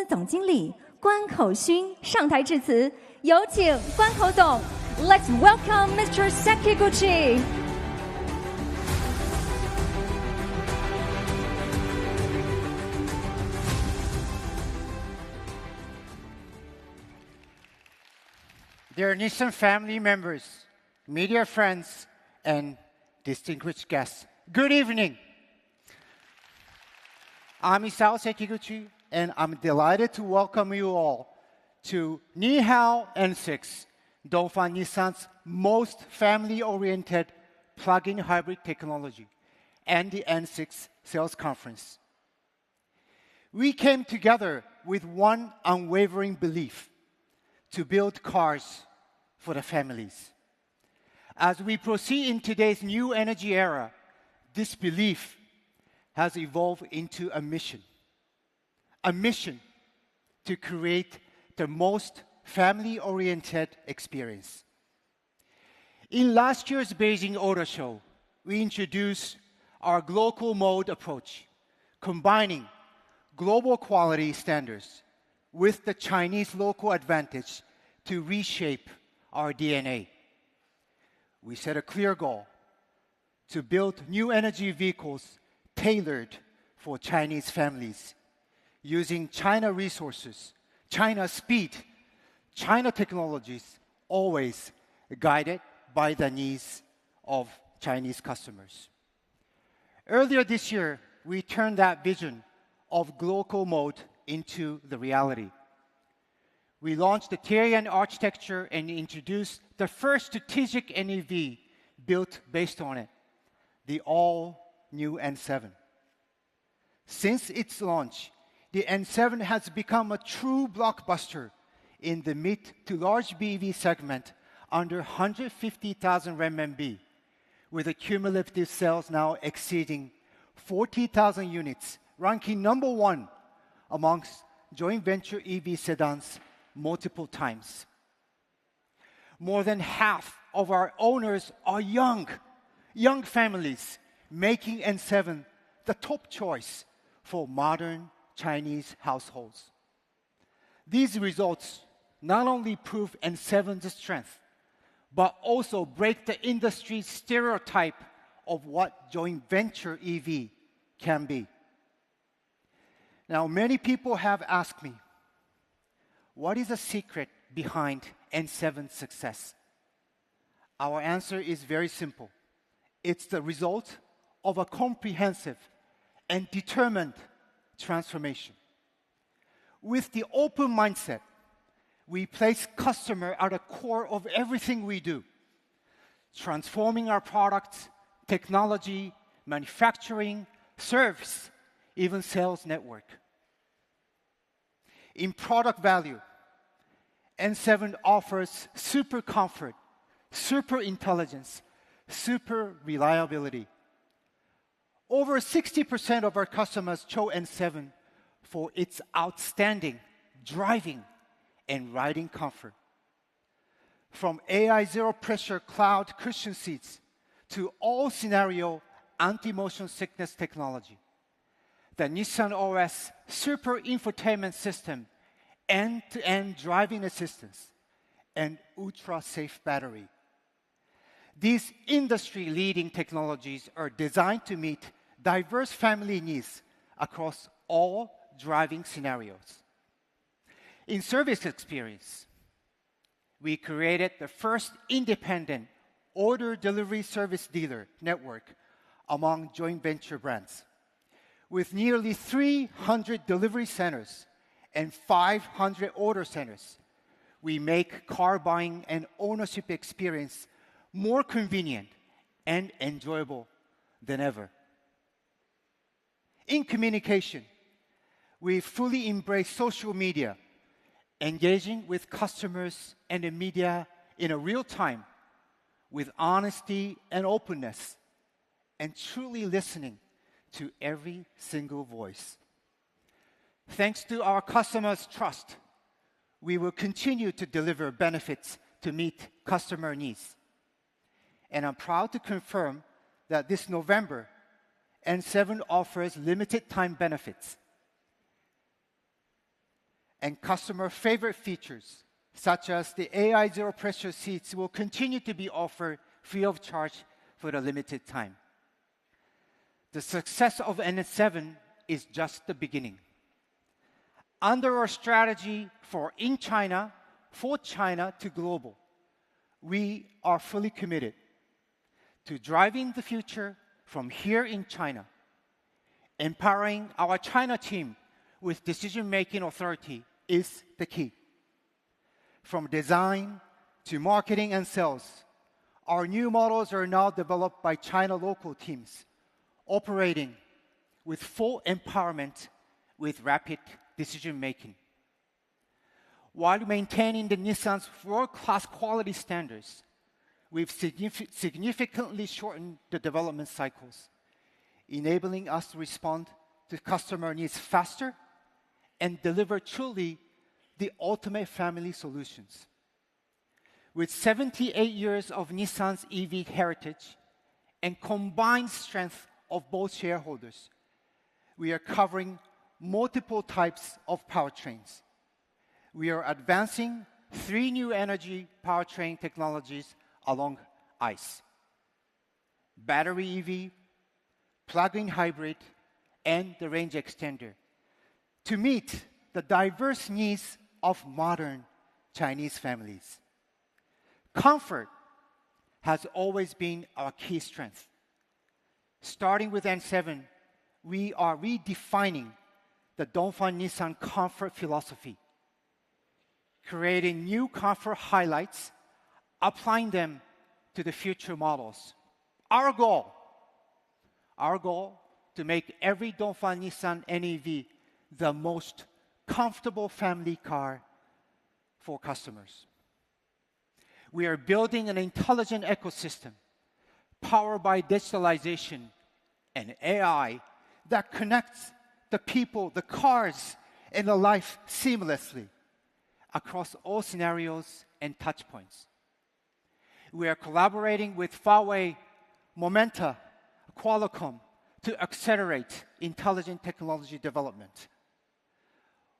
总经理关口勋上台致辞，有请关口总。Let's welcome Mr. Sekiguchi. Dear Nissan family members, media friends, and distinguished guests, good evening. I'm Isao Sekiguchi, and I'm delighted to welcome you all to Nihao N6, Dongfang Nissan's most family-oriented plug-in hybrid technology, and the N6 sales conference. We came together with one unwavering belief: to build cars for the families. As we proceed in today's new energy era, this belief has evolved into a mission to create the most family-oriented experience. In last year's Beijing Auto Show, we introduced our global mode approach, combining global quality standards with the Chinese local advantage to reshape our DNA. We set a clear goal to build new energy vehicles tailored for Chinese families, using China resources, China speed, China technologies, always guided by the needs of Chinese customers. Earlier this year, we turned that vision of global mode into the reality. We launched the Tianyan architecture and introduced the first strategic NEV built based on it, the all-new N7. Since its launch, the N7 has become a true blockbuster in the mid to large BEV segment under 150,000 RMB, with a cumulative sales now exceeding 40,000 units, ranking number one amongst joint venture EV sedans multiple times. More than half of our owners are young families, making N7 the top choice for modern Chinese households. These results not only prove N7's strength, but also break the industry's stereotype of what joint venture EV can be. Now, many people have asked me, what is the secret behind N7's success? Our answer is very simple. It's the result of a comprehensive and determined transformation. With the open mindset, we place customer at the core of everything we do, transforming our products, technology, manufacturing, service, even sales network. In product value, N7 offers super comfort, super intelligence, super reliability. Over 60% of our customers chose N7 for its outstanding driving and riding comfort. From AI zero-pressure cloud cushion seats to all-scenario anti-motion sickness technology, the Nissan OS super infotainment system, end-to-end driving assistance, and ultra-safe battery. These industry-leading technologies are designed to meet diverse family needs across all driving scenarios. In service experience, we created the first independent order delivery service dealer network among joint venture brands. With nearly 300 delivery centers and 500 order centers, we make car buying and ownership experience more convenient and enjoyable than ever. In communication, we fully embrace social media, engaging with customers and the media in a real time with honesty and openness, and truly listening to every single voice. Thanks to our customers' trust, we will continue to deliver benefits to meet customer needs. And I'm proud to confirm that this November, N7 offers limited time benefits. and customer favorite features, such as the AI zero pressure seats, will continue to be offered free of charge for a limited time. The success of NS7 is just the beginning. Under our strategy for in China, for China to global, we are fully committed to driving the future from here in China, empowering our China team with decision-making authority is the key. From design to marketing and sales, our new models are now developed by China local teams, operating with full empowerment with rapid decision-making. While maintaining the Nissan's world-class quality standards, we've significantly shortened the development cycles, enabling us to respond to customer needs faster and deliver truly the ultimate family solutions. With 78 years of Nissan's EV heritage and combined strength of both shareholders, we are covering multiple types of powertrains. We are advancing 3 new energy powertrain technologies along ICE: battery EV, plug-in hybrid, and the range extender, to meet the diverse needs of modern Chinese families. Comfort has always been our key strength. Starting with N7, we are redefining the Dongfeng Nissan comfort philosophy, creating new comfort highlights, applying them to the future models. Our goal to make every Dongfeng Nissan NEV the most comfortable family car for customers. We are building an intelligent ecosystem powered by digitalization and AI that connects the people, the cars, and the life seamlessly across all scenarios and touch points. We are collaborating with Huawei, Momenta, Qualcomm to accelerate intelligent technology development.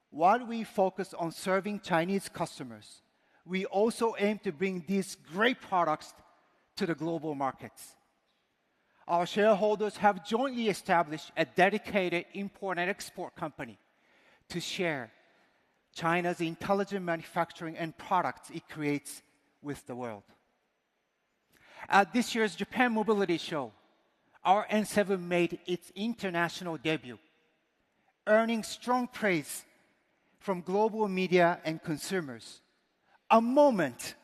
While we focus on serving Chinese customers, we also aim to bring these great products to the global markets. Our shareholders have jointly established a dedicated import and export company to share China's intelligent manufacturing and products it creates with the world. At this year's Japan Mobility Show, our N7 made its international debut, earning strong praise from global media and consumers. A moment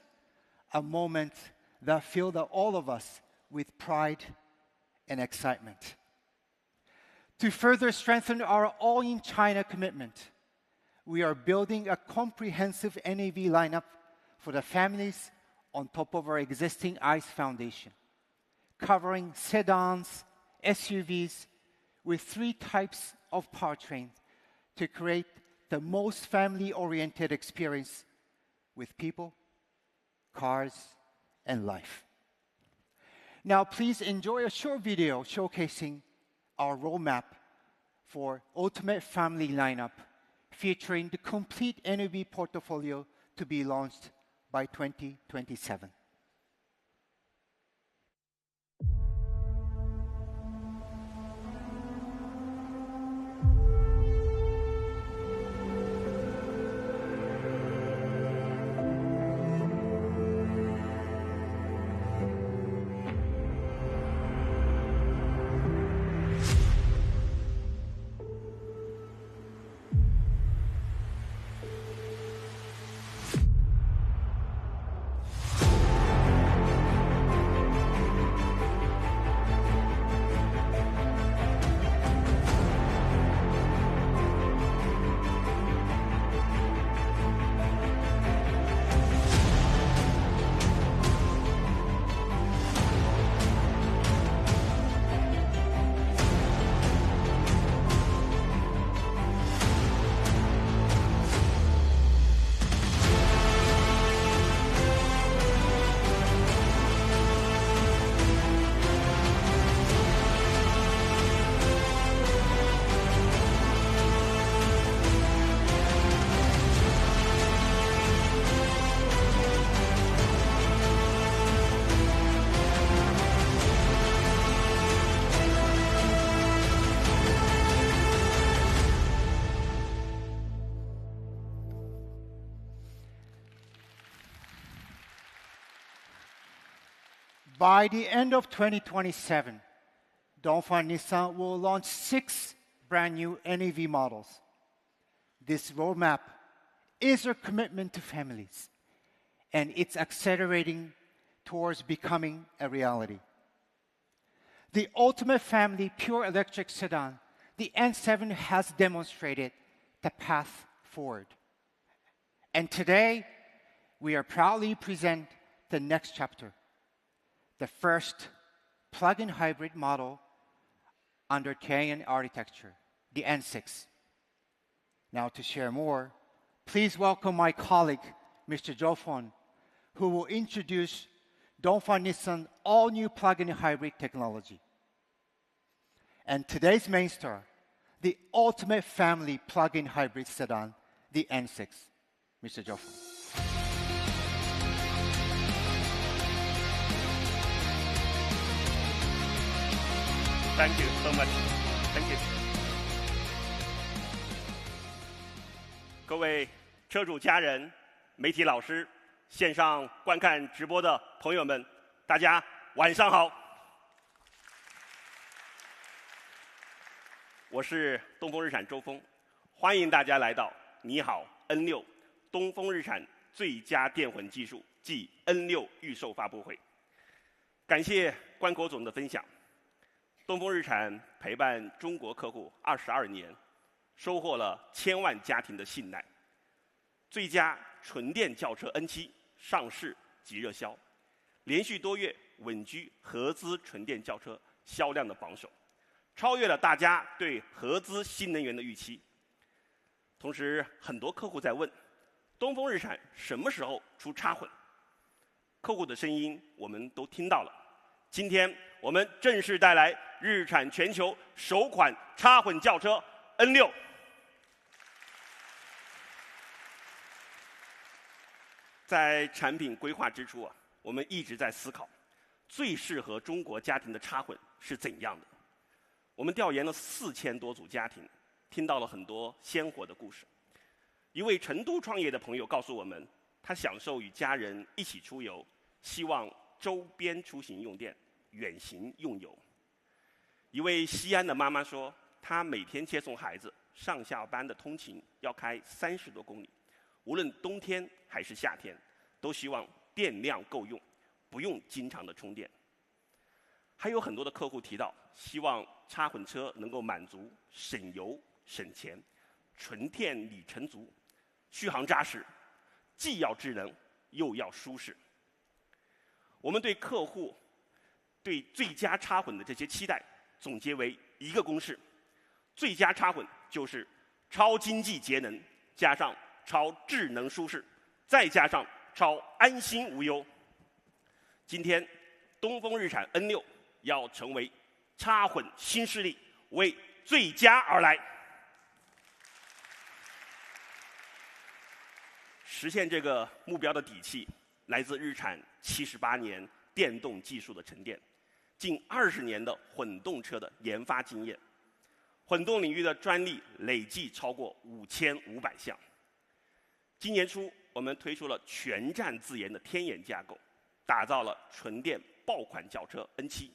that filled all of us with pride and excitement. To further strengthen our all-in-China commitment, we are building a comprehensive NEV lineup for the families on top of our existing ICE foundation, covering sedans, SUVs, with 3 types of powertrains to create the most family-oriented experience with people, cars, and life. Now, please enjoy a short video showcasing our roadmap for ultimate family lineup, featuring the complete NEV portfolio to be launched by 2027. By the end of 2027, Dongfang Nissan will launch 6 brand new NEV models. This roadmap is our commitment to families, and it's accelerating towards becoming a reality. The ultimate family pure electric sedan, the N7 has demonstrated the path forward. And today, we are proudly present the next chapter, the first plug-in hybrid model under Cayenne architecture, the N6. Now to share more, please welcome my colleague, Mr. Zhou Feng, who will introduce Dongfang Nissan all-new plug-in hybrid technology. And today's main star, the ultimate family plug-in hybrid sedan, the N6. Mr. Zhou Feng. Thank you so much. Thank you. 各位车主家人、媒体老师、线上观看直播的朋友们，大家晚上好。我是东风日产周峰，欢迎大家来到你好 N6 东风日产最佳电混技术暨 N6 预售发布会。感谢关国总的分享。东风日产陪伴中国客户22年，收获了千万家庭的信赖。最佳纯电轿车 N7 上市即热销，连续多月稳居合资纯电轿车销量的榜首，超越了大家对合资新能源的预期。同时，很多客户在问，东风日产什么时候出插混？客户的声音我们都听到了。今天我们正式带来日产全球首款插混轿车 N6。在产品规划之初我们一直在思考，最适合中国家庭的插混是怎样的。我们调研了4000多组家庭，听到了很多鲜活的故事。一位成都创业的朋友告诉我们，他享受与家人一起出游，希望周边出行用电，远行用油。一位西安的妈妈说，她每天接送孩子上下班的通勤要开30多公里，无论冬天还是夏天，都希望电量够用，不用经常的充电。还有很多的客户提到，希望插混车能够满足省油省钱、纯电里程足、续航扎实，既要智能又要舒适。我们对客户对最佳插混的这些期待总结为一个公式：最佳插混就是超经济节能，加上超智能舒适，再加上超安心无忧。今天，东风日产 N6 要成为插混新势力，为最佳而来。实现这个目标的底气，来自日产78年电动技术的沉淀，近20年的混动车的研发经验，混动领域的专利累计超过5500项。今年初，我们推出了全站自研的天眼架构，打造了纯电爆款轿车 N7。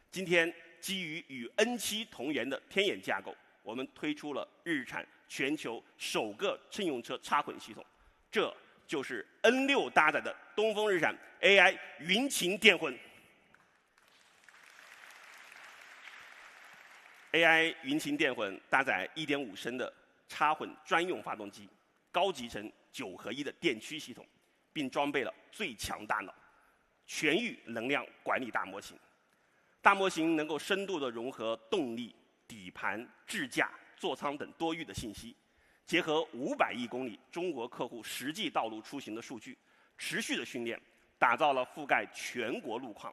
今天，基于与 N7 同源的天眼架构，我们推出了日产全球首个乘用车插混系统，这就是 N6 搭载的东风日产 AI 云擎电混。AI 云擎电混搭载 1.5 升的插混专用发动机，高集成9合1的电驱系统，并装备了最强大脑全域能量管理大模型。大模型能够深度地融合动力、底盘、智驾、座舱等多域的信息，结合500亿公里中国客户实际道路出行的数据，持续的训练，打造了覆盖全国路况、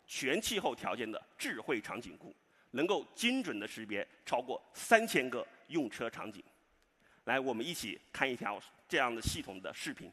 全气候条件的智慧场景库，能够精准地识别超过3000个用车场景。来，我们一起看一条这样的系统的视频。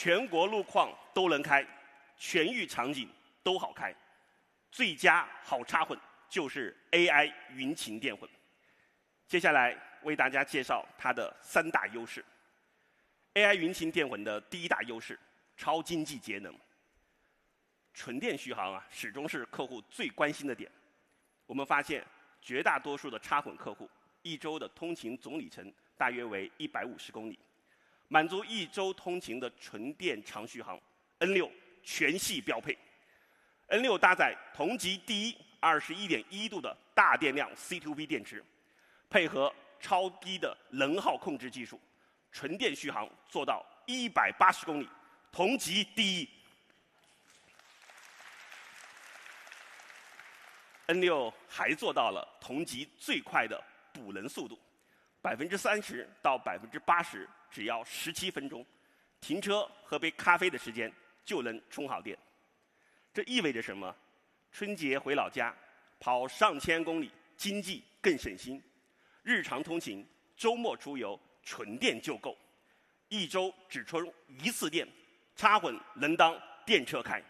全国路况都能开，全域场景都好开。最佳好插混就是 AI 云擎电混。接下来为大家介绍它的3大优势。AI 云擎电混的第一大优势，超经济节能。纯电续航始终是客户最关心的点。我们发现，绝大多数的插混客户1周的通勤总里程大约为150公里，满足1周通勤的纯电长续航 ，N6 全系标配。N6 搭载同级第一 21.1 度的大电量 C2B 电池，配合超低的能耗控制技术，纯电续航做到180公里，同级第一。N6 还做到了同级最快的补能速度，30%到80%只要17分钟，停车喝杯咖啡的时间就能充好电。这意味着什么？春节回老家，跑上千公里，经济更省心；日常通勤、周末出游，纯电就够。1周只充1次电，插混能当电车开。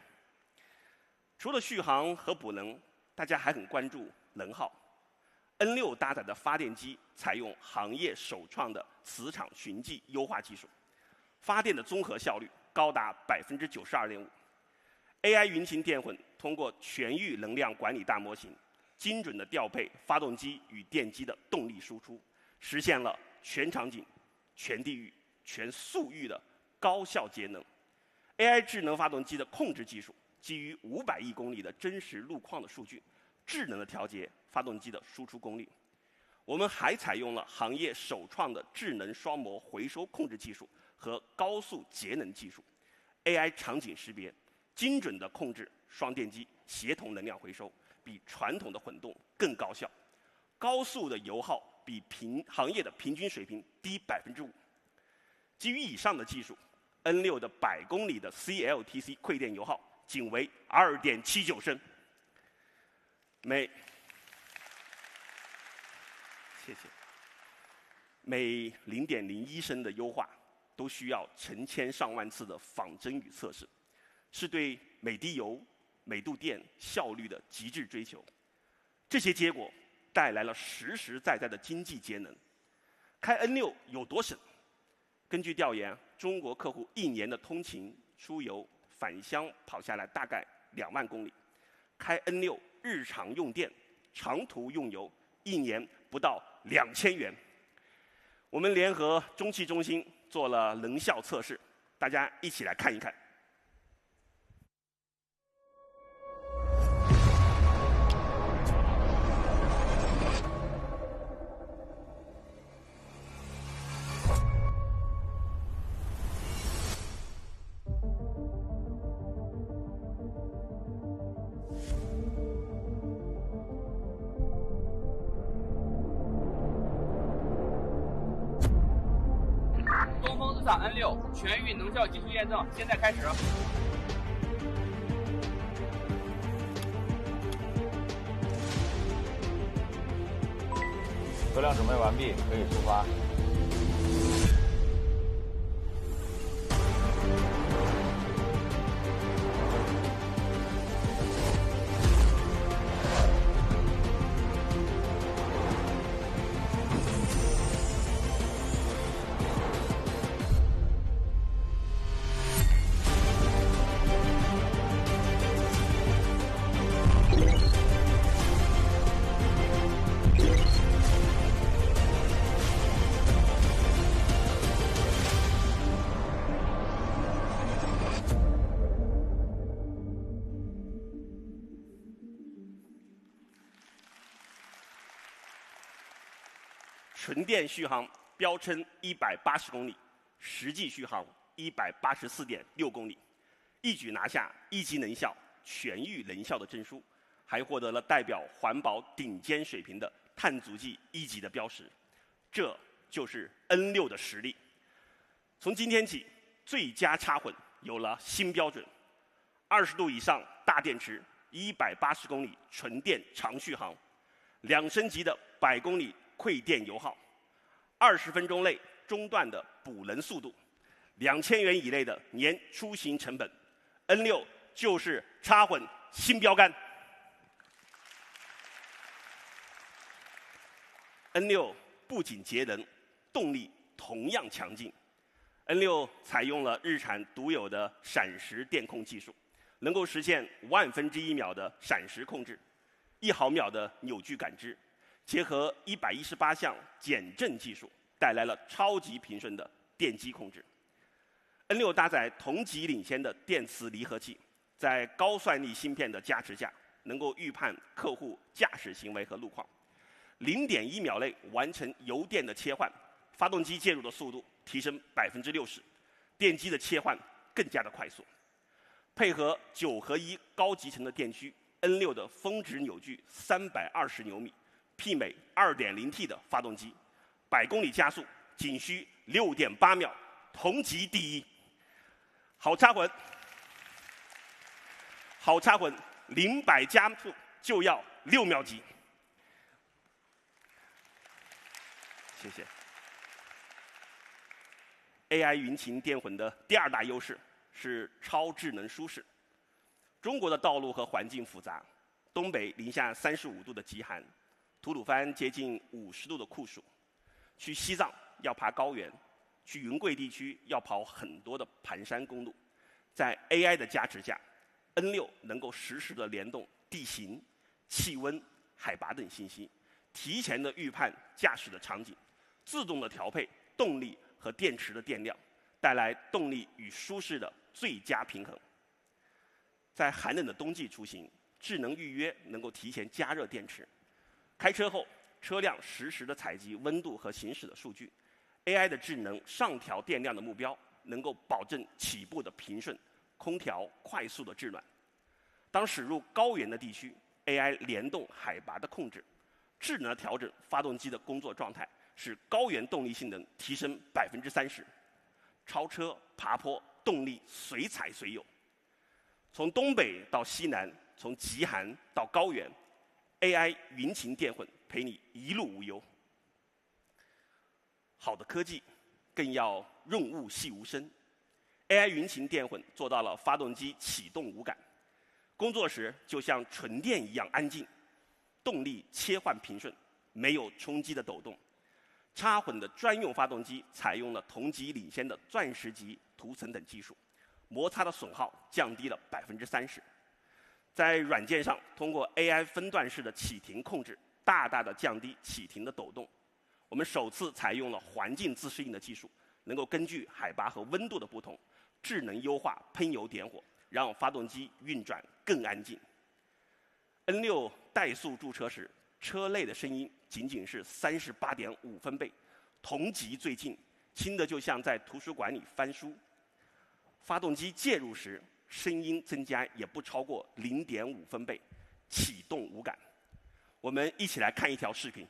除了续航和补能，大家还很关注能耗。N6 搭载的发电机采用行业首创的磁场循迹优化技术，发电的综合效率高达92.5%。AI 云擎电混通过全域能量管理大模型，精准地调配发动机与电机的动力输出，实现了全场景、全地域、全速域的高效节能。AI 智能发动机的控制技术基于500亿公里的真实路况的数据，智能地调节发动机的输出功率。我们还采用了行业首创的智能双模回收控制技术和高速节能技术 ，AI 场景识别，精准地控制双电机协同能量回收，比传统的混动更高效。高速的油耗比行业的平均水平低5%。基于以上的技术 ，N6 的100公里的 CLTC 馈电油耗仅为2.79升。谢谢。每0.01升的优化都需要成千上万次的仿真与测试，是对每滴油、每度电效率的极致追求。这些结果带来了实实在在的经济节能。开 N6 有多省？根据调研，中国客户1年的通勤、出游、返乡跑下来大概2万公里。开 N6 日常用电、长途用油1年不到2000元。我们联合中汽中心做了能效测试，大家一起来看一看。东风日产 N6 全域能效技术验证，现在开始。车辆准备完毕，可以出发。纯电续航标称180公里，实际续航184.6公里，一举拿下1级能效、全域能效的证书，还获得了代表环保顶尖水平的碳足迹1级的标识。这就是 N6 的实力。从今天起，最佳插混有了新标准：20度以上大电池，180公里纯电长续航，2升级的100公里馈电油耗，20分钟内中断的补能速度2000元以内的年出行成本 ，N6 就是插混新标杆。N6 不仅节能，动力同样强劲。N6 采用了日产独有的闪时电控技术，能够实现1/1000秒的闪时控制，1毫秒的扭矩感知，结合118项减震技术，带来了超级平顺的电机控制。N6 搭载同级领先的电磁离合器，在高算力芯片的加持下，能够预判客户驾驶行为和路况，0.1秒内完成油电的切换，发动机介入的速度提升60%，电机的切换更加的快速。配合9合1高集成的电驱 ，N6 的峰值扭矩320牛米，媲美 2.0T 的发动机，100公里加速仅需6.8秒，同级第一。好插混，0-100加速就要6秒几。谢谢。AI 云擎电混的第2大优势是超智能舒适。中国的道路和环境复杂，东北零下35度的极寒，吐鲁番接近50度的酷暑，去西藏要爬高原，去云贵地区要跑很多的盘山公路。在 AI 的加持下 ，N6 能够实时的联动地形、气温、海拔等信息，提前的预判驾驶的场景，自动的调配动力和电池的电量，带来动力与舒适的最佳平衡。在寒冷的冬季出行，智能预约能够提前加热电池。开车后，车辆实时的采集温度和行驶的数据 ，AI 的智能上调电量的目标，能够保证起步的平顺，空调快速的制暖。当驶入高原的地区 ，AI 联动海拔的控制，智能调整发动机的工作状态，使高原动力性能提升30%。超车、爬坡，动力随采随有。从东北到西南，从极寒到高原 ，AI 云擎电混陪你一路无忧。好的科技，更要润物细无声。AI 云擎电混做到了发动机启动无感，工作时就像纯电一样安静，动力切换平顺，没有冲击的抖动。插混的专用发动机采用了同级领先的钻石级涂层等技术，摩擦的损耗降低了30%。在软件上，通过 AI 分段式的启停控制，大大的降低启停的抖动。我们首次采用了环境自适应的技术，能够根据海拔和温度的不同，智能优化喷油点火，让发动机运转更安静。N6 怠速驻车时，车内的声音仅仅是38.5分贝，同级最近，轻的就像在图书馆里翻书。发动机介入时，声音增加也不超过0.5分贝，启动无感。我们一起来看一条视频。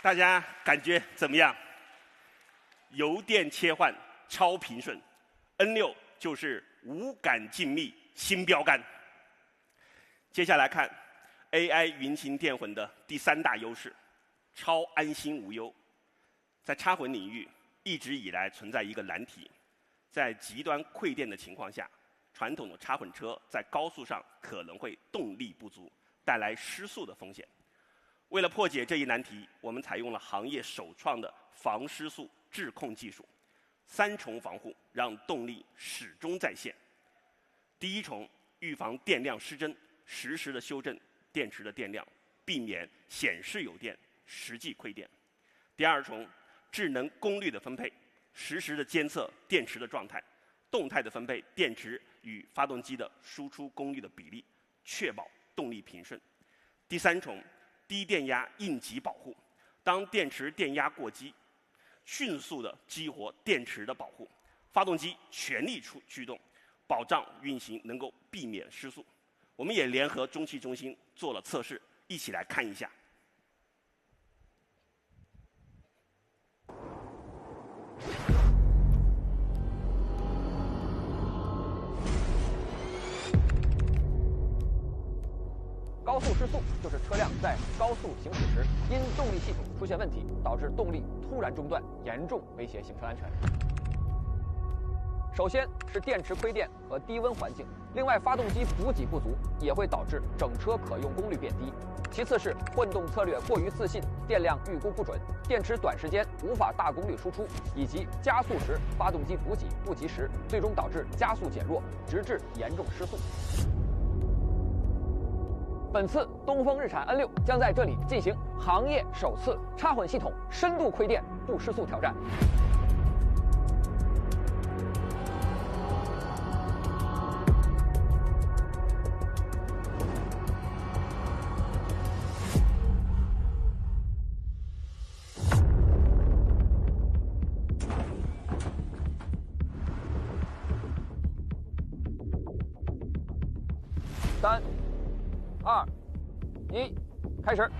大家感觉怎么样？油电切换超平顺 ，N6就是无感静谧新标杆。接下来看 AI 云情电混的第3大优势，超安心无忧。在插混领域，一直以来存在一个难题，在极端馈电的情况下，传统的插混车在高速上可能会动力不足，带来失速的风险。为了破解这一难题，我们采用了行业首创的防失速智控技术，3重防护让动力始终在线。第一重，预防电量失真，实时的修正电池的电量，避免显示有电，实际亏电。第二重，智能功率的分配，实时的监测电池的状态，动态的分配电池与发动机的输出功率的比例，确保动力平顺。第3重，低电压应急保护，当电池电压过激，迅速的激活电池的保护，发动机全力驱动，保障运行能够避免失速。我们也联合中汽中心做了测试，一起来看一下。高速失速就是车辆在高速行驶时，因动力系统出现问题，导致动力突然中断，严重威胁行车安全。首先是电池亏电和低温环境，另外发动机补给不足也会导致整车可用功率变低。其次是混动策略过于自信，电量预估不准，电池短时间无法大功率输出，以及加速时发动机补给不及时，最终导致加速减弱，直至严重失速。本次东风日产 N6 将在这里进行行业首次插混系统深度亏电不失速挑战。3、2、1，开始。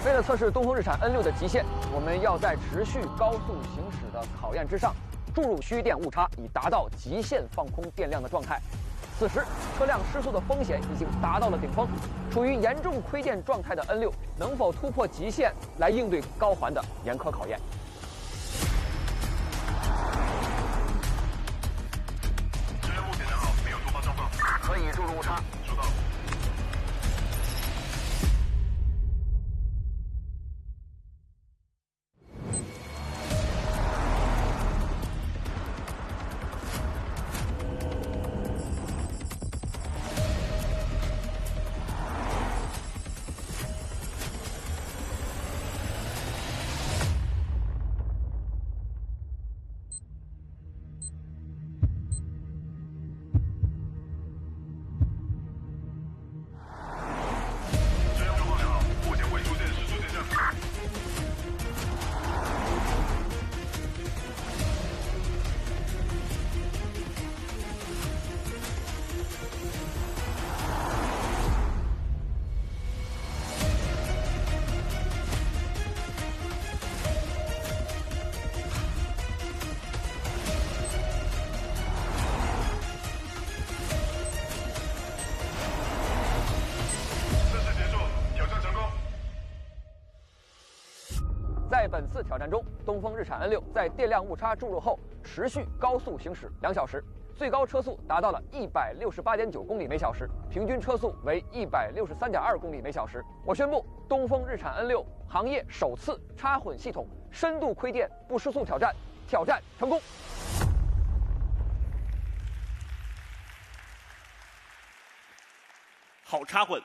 为了测试东风日产 N6 的极限，我们要在持续高速行驶的考验之上，注入虚电误差，以达到极限放空电量的状态。此时，车辆失速的风险已经达到了顶峰，处于严重亏电状态的 N6 能否突破极限来应对高环的严苛考验？支援目前良好，没有突发状况，可以注入误差。收到。在本次挑战中，东风日产 N6 在电量误差注入后，持续高速行驶2小时，最高车速达到了168.9公里每小时，平均车速为163.2公里每小时。我宣布，东风日产 N6 行业首次插混系统深度亏电不失速挑战成功。好插混，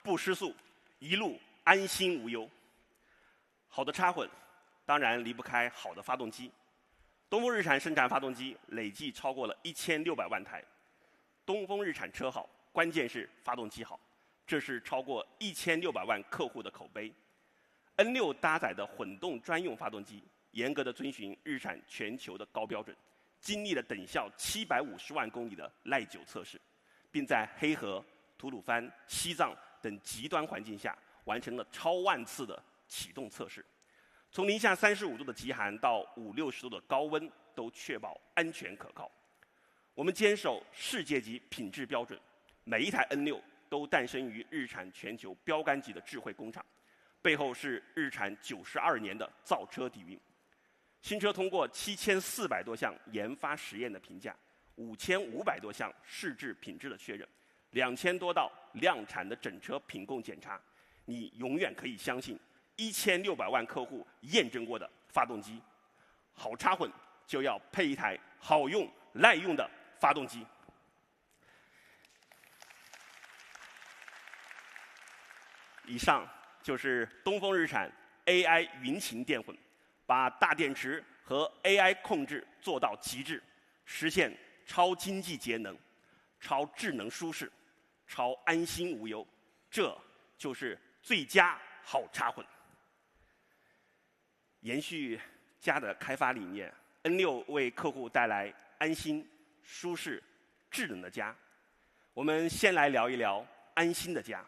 不失速，一路安心无忧。好的插混，当然离不开好的发动机。东风日产生产发动机累计超过了1600万台。东风日产车好，关键是发动机好。这是超过1600万客户的口碑。N6搭载的混动专用发动机，严格的遵循日产全球的高标准，经历了等效750万公里的耐久测试，并在黑河、吐鲁番、西藏等极端环境下完成了超万次的启动测试。从零下35度的极寒到50-60度的高温，都确保安全可靠。我们坚守世界级品质标准，每一台 N6都诞生于日产全球标杆级的智慧工厂，背后是日产92年的造车底蕴。新车通过7400多项研发实验的评价，5500多项试制品质的确认，2000多道量产的整车品控检查，你永远可以相信1600万客户验证过的发动机。好插混就要配一台好用耐用的发动机。以上就是东风日产 AI 云擎电混，把大电池和 AI 控制做到极致，实现超经济节能、超智能舒适、超安心无忧，这就是最佳好插混。延续家的开发理念， N6为客户带来安心、舒适、智能的家。我们先来聊一聊安心的家。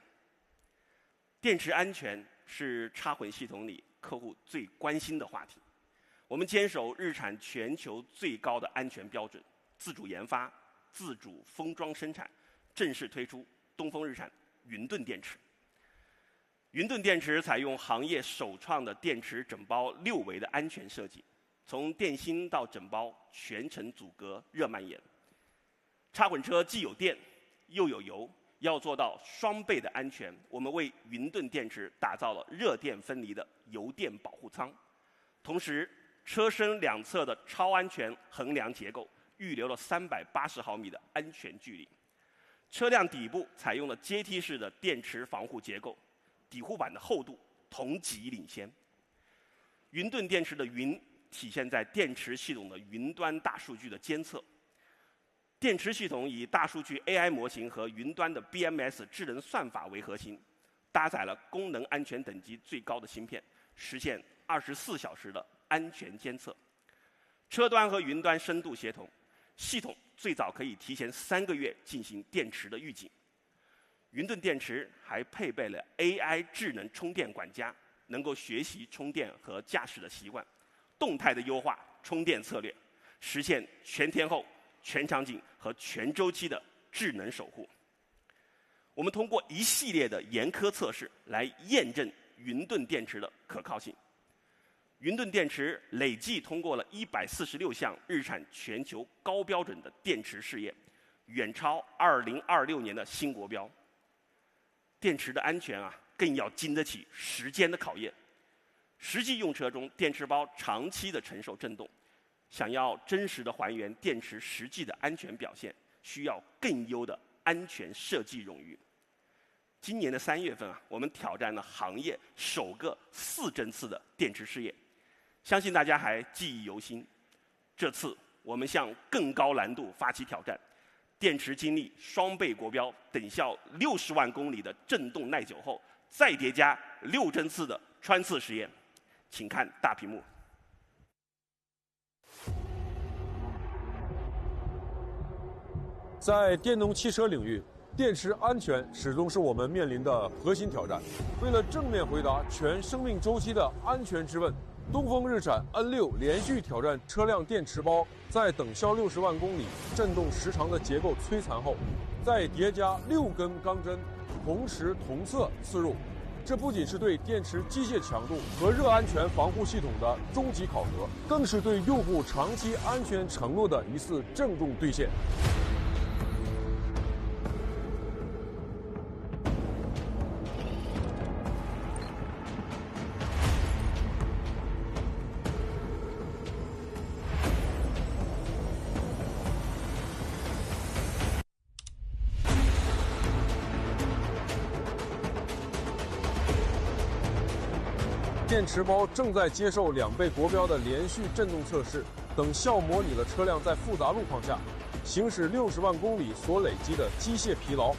电池安全是插混系统里客户最关心的话题。我们坚守日产全球最高的安全标准，自主研发、自主封装生产，正式推出东风日产云盾电池。云盾电池采用行业首创的电池整包6维的安全设计，从电芯到整包全程阻隔热蔓延。插混车既有电又有油，要做到双倍的安全，我们为云盾电池打造了热电分离的油电保护舱，同时车身两侧的超安全横梁结构预留了380毫米的安全距离。车辆底部采用了阶梯式的电池防护结构，底护板的厚度同级领先。云盾电池的云体现在电池系统的云端大数据的监测。电池系统以大数据 AI 模型和云端的 BMS 智能算法为核心，搭载了功能安全等级最高的芯片，实现24小时的安全监测。车端和云端深度协同，系统最早可以提前3个月进行电池的预警。云盾电池还配备了 AI 智能充电管家，能够学习充电和驾驶的习惯，动态的优化充电策略，实现全天候、全场景和全周期的智能守护。我们通过一系列的严苛测试来验证云盾电池的可靠性。云盾电池累计通过了146项日产全球高标准的电池试验，远超2026年的新国标。电池的安全更要经得起时间的考验。实际用车中，电池包长期的承受震动，想要真实的还原电池实际的安全表现，需要更优的安全设计冗余。今年的3月份我们挑战了行业首个4针刺的电池试验，相信大家还记忆犹新。这次我们向更高难度发起挑战，电池经历双倍国标、等效60万公里的震动耐久后，再叠加6针刺的穿刺实验。请看大屏幕。在电动汽车领域，电池安全始终是我们面临的核心挑战。为了正面回答全生命周期的安全之问，东风日产 N6 连续挑战车辆电池包在等效60万公里、震动时长的结构摧残后，再叠加6根钢针，同时同侧刺入。这不仅是对电池机械强度和热安全防护系统的终极考核，更是对用户长期安全承诺的一次郑重兑现。电池包正在接受2倍国标的连续震动测试，等效模拟了车辆在复杂路况下行驶60万公里所累积的机械疲劳。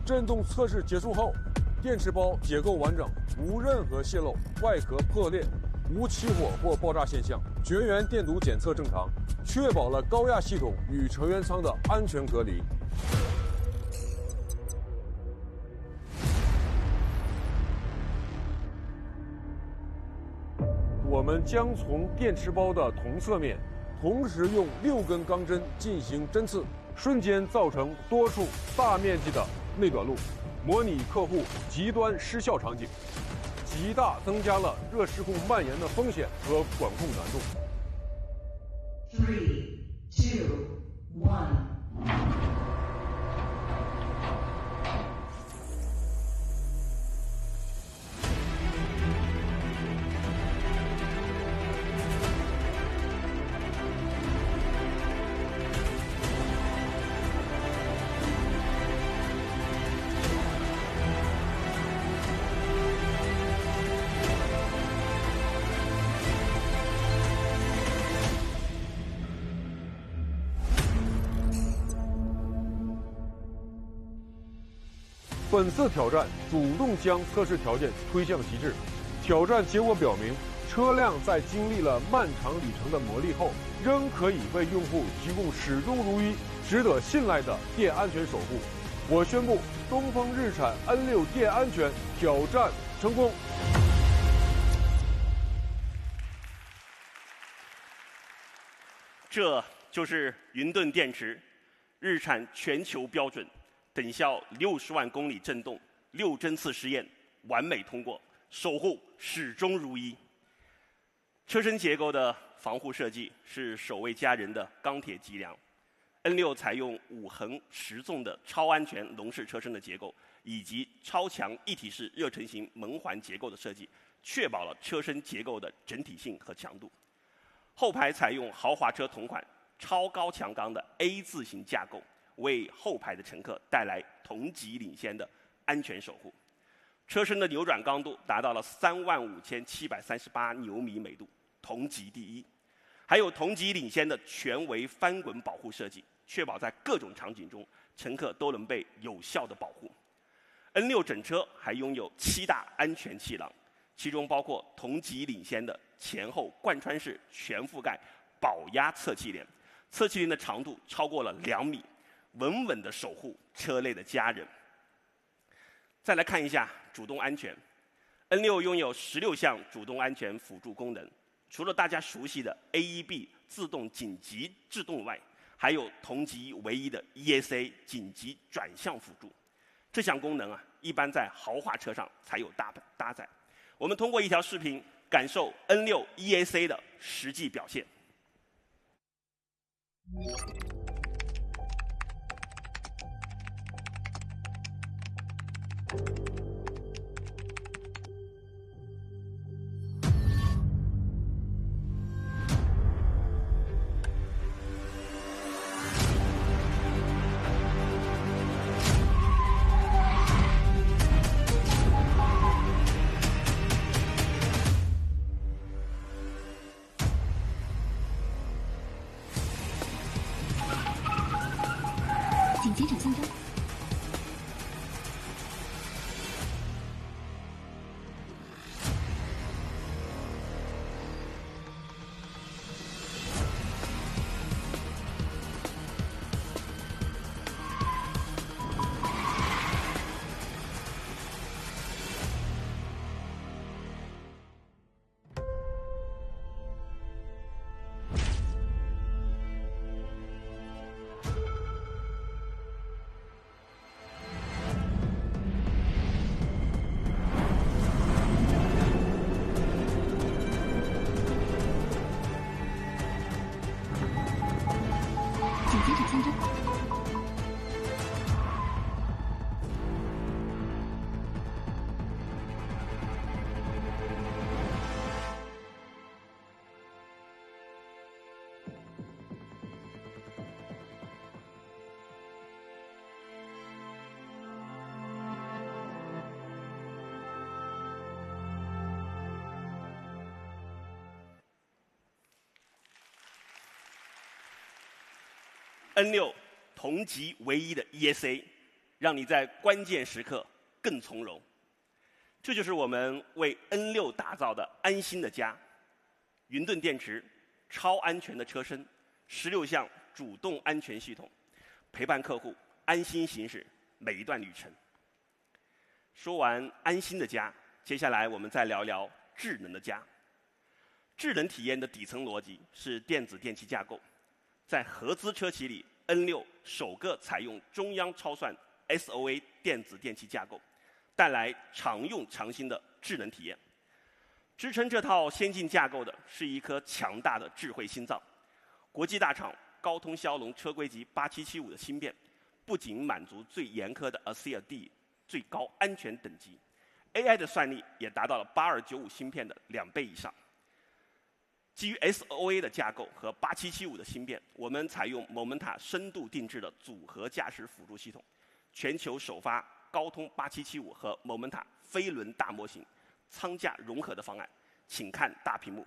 震动测试结束后，电池包结构完整，无任何泄漏、外壳破裂，无起火或爆炸现象，绝缘电阻检测正常，确保了高压系统与成员舱的安全隔离。我们将从电池包的同侧面，同时用6根钢针进行针刺，瞬间造成多处大面积的内短路，模拟客户极端失效场景，极大增加了热失控蔓延的风险和管控难度。3, 2, 1。本次挑战主动将测试条件推向极致，挑战结果表明，车辆在经历了漫长旅程的磨砺后，仍可以为用户提供始终如一、值得信赖的电安全守护。我宣布，东风日产 N6 电安全挑战成功。这就是云盾电池，日产全球标准。等效60万公里震动，6针刺实验完美通过，守护始终如一。车身结构的防护设计是首位佳人的钢铁脊梁。N6 采用5横10纵的超安全笼式车身的结构，以及超强一体式热成型门环结构的设计，确保了车身结构的整体性和强度。后排采用豪华车同款超高强钢的 A 字形架构，为后排的乘客带来同级领先的安全守护。车身的扭转刚度达到了35738牛米每度，同级第一。还有同级领先的全围翻滚保护设计，确保在各种场景中乘客都能被有效的保护。N6 整车还拥有7大安全气囊，其中包括同级领先的前后贯穿式全覆盖保压侧气帘，侧气帘的长度超过了2米，稳稳地守护车内的家人。再来看一下主动安全 ，N6 拥有16项主动安全辅助功能，除了大家熟悉的 AEB 自动紧急制动外，还有同级唯一的 ESA 紧急转向辅助。这项功能一般在豪华车上才有搭载。我们通过一条视频感受 N6 ESA 的实际表现。紧急指向灯。紧急指向针。N6 同级唯一的 ESA，让你在关键时刻更从容。这就是我们为 N6 打造的安心的家。云盾电池，超安全的车身，16项主动安全系统，陪伴客户安心行驶每一段旅程。说完安心的家，接下来我们再聊聊智能的家。智能体验的底层逻辑是电子电气架构，在合资车企里 ，N6 首个采用中央超算 SOA 电子电气架构，带来常用常新的智能体验。支撑这套先进架构的是一颗强大的智慧心脏。国际大厂高通骁龙车规级8775的芯片，不仅满足最严苛的 ASIL D 最高安全等级 ，AI 的算力也达到了8295芯片的2倍以上。基于 SOA 的架构和8775的芯片，我们采用 Momenta 深度定制的组合驾驶辅助系统，全球首发高通8775和 Momenta 飞轮大模型舱架融合的方案，请看大屏幕。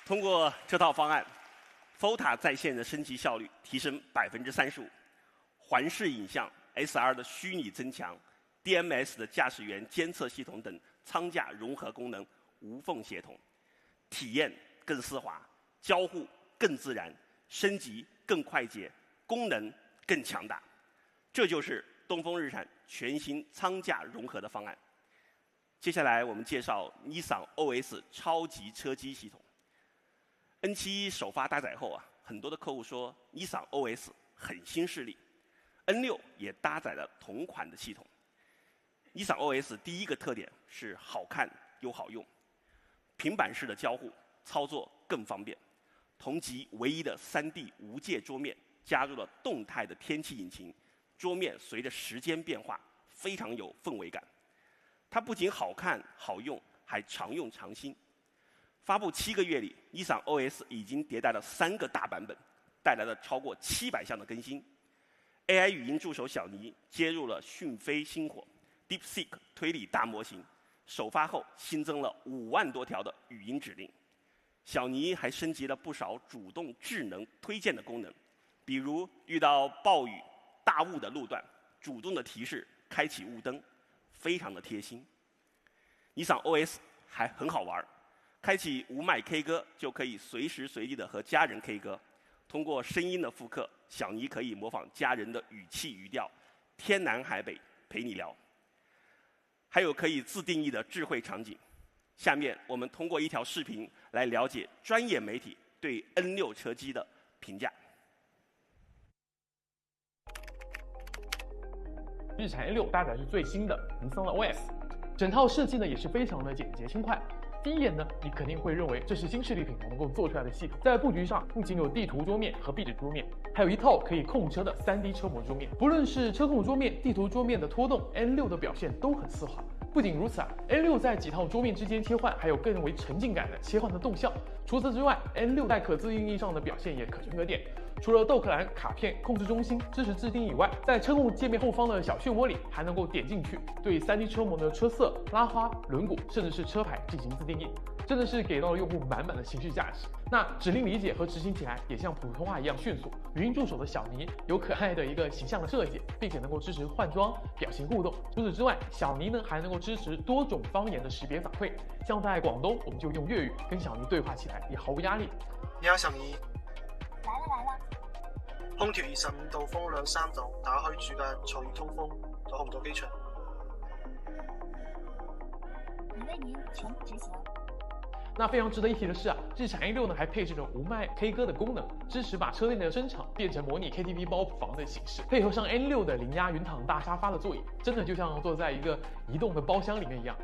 通过这套方案 ，FOTA 在线的升级效率提升35%，环视影像、SR 的虚拟增强、DMS 的驾驶员监测系统等舱架融合功能无缝协同，体验更丝滑，交互更自然，升级更快捷，功能更强大。这就是东风日产全新舱架融合的方案。接下来我们介绍 Nissan OS 超级车机系统。N7 首发搭载后很多的客户说 Nissan OS 很新势力。N6 也搭载了同款的系统。Nissan OS 第一个特点是好看又好用，平板式的交互，操作更方便。同级唯一的3D 无界桌面加入了动态的天气引擎，桌面随着时间变化，非常有氛围感。它不仅好看好用，还常用常新。发布7个月里 ，Nissan OS 已经迭代了3个大版本，带来了超过700项的更新。AI 语音助手小尼接入了讯飞星火 DeepSeek 推理大模型，首发后新增了5万多条的语音指令。小尼还升级了不少主动智能推荐的功能，比如遇到暴雨、大雾的路段，主动的提示开启雾灯，非常的贴心。Nissan OS 还很好玩。开启无麦 K 歌就可以随时随地的和家人 K 歌，通过声音的复刻，小尼可以模仿家人的语气语调，天南海北陪你聊。还有可以自定义的智慧场景。下面我们通过一条视频来了解专业媒体对 N6 车机的评价。日产 N6 搭载是最新的尼桑的 OS， 整套设计呢也是非常的简洁轻快。第一眼呢，你肯定会认为这是新势力品牌能够做出来的系统。在布局上，不仅有地图桌面和壁纸桌面，还有一套可以控车的3D 车模桌面。不论是车控桌面、地图桌面的拖动 ，N6 的表现都很丝滑。不仅如此，N6 在几套桌面之间切换，还有更为沉浸感的切换的动效。除此之外 ，N6 在可自定义上的表现也可圈可点。除了豆蔻蓝卡片控制中心支持自定义以外，在车控界面后方的小漩涡里，还能够点进去对 3D 车模的车色、拉花、轮毂，甚至是车牌进行自定义，真的是给到了用户满满的情绪价值。那指令理解和执行起来也像普通话一样迅速。语音助手的小尼有可爱的一个形象的设计，并且能够支持换装、表情互动。除此之外，小尼呢还能够支持多种方言的识别反馈，像在广东，我们就用粤语跟小尼对话起来，也毫无壓力。你好，小尼。來啦！空調25度，風量3度，打開主嘅隨意通風，到紅島機場。已為您全部執行。那非常值得一提的是啊，日产 A6 呢还配置着无麦 K 歌的功能，支持把车内的声场变成模拟 KTV 包房的形式，配合上 N6 的零压云躺大沙发的座椅，真的就像坐在一个移动的包厢里面一样。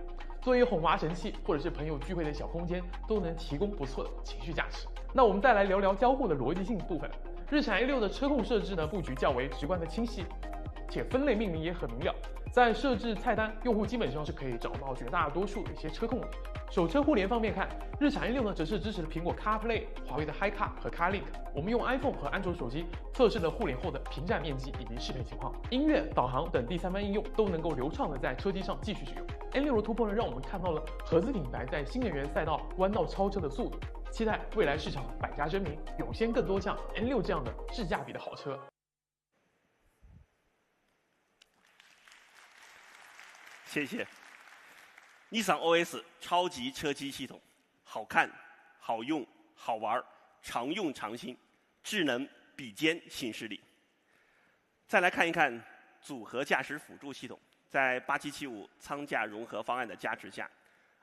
作为哄娃神器或者是朋友聚会的小空间，都能提供不错的情绪价值。那我们再来聊聊交互的逻辑性部分。日产 A6 的车控设置呢，布局较为直观的清晰，且分类命名也很明了。在设置菜单，用户基本上是可以找到绝大多数的一些车控的。手车互联方面看，日产 A6 呢则是支持了苹果 CarPlay、华为的 HiCar 和 CarLink。我们用 iPhone 和安卓手机测试了互联后的屏占面积以及适配情况，音乐、导航等第三方应用都能够流畅的在车机上继续使用。N6 的突破呢，让我们看到了合资品牌在新能源赛道弯道超车的速度。期待未来市场百家争鸣，涌现更多像 N6 这样的智驾比的好车。谢谢。尼桑 OS 超级车机系统，好看、好用、好玩，常用常新，智能比肩新势力。再来看一看组合驾驶辅助系统，在8775舱架融合方案的加持下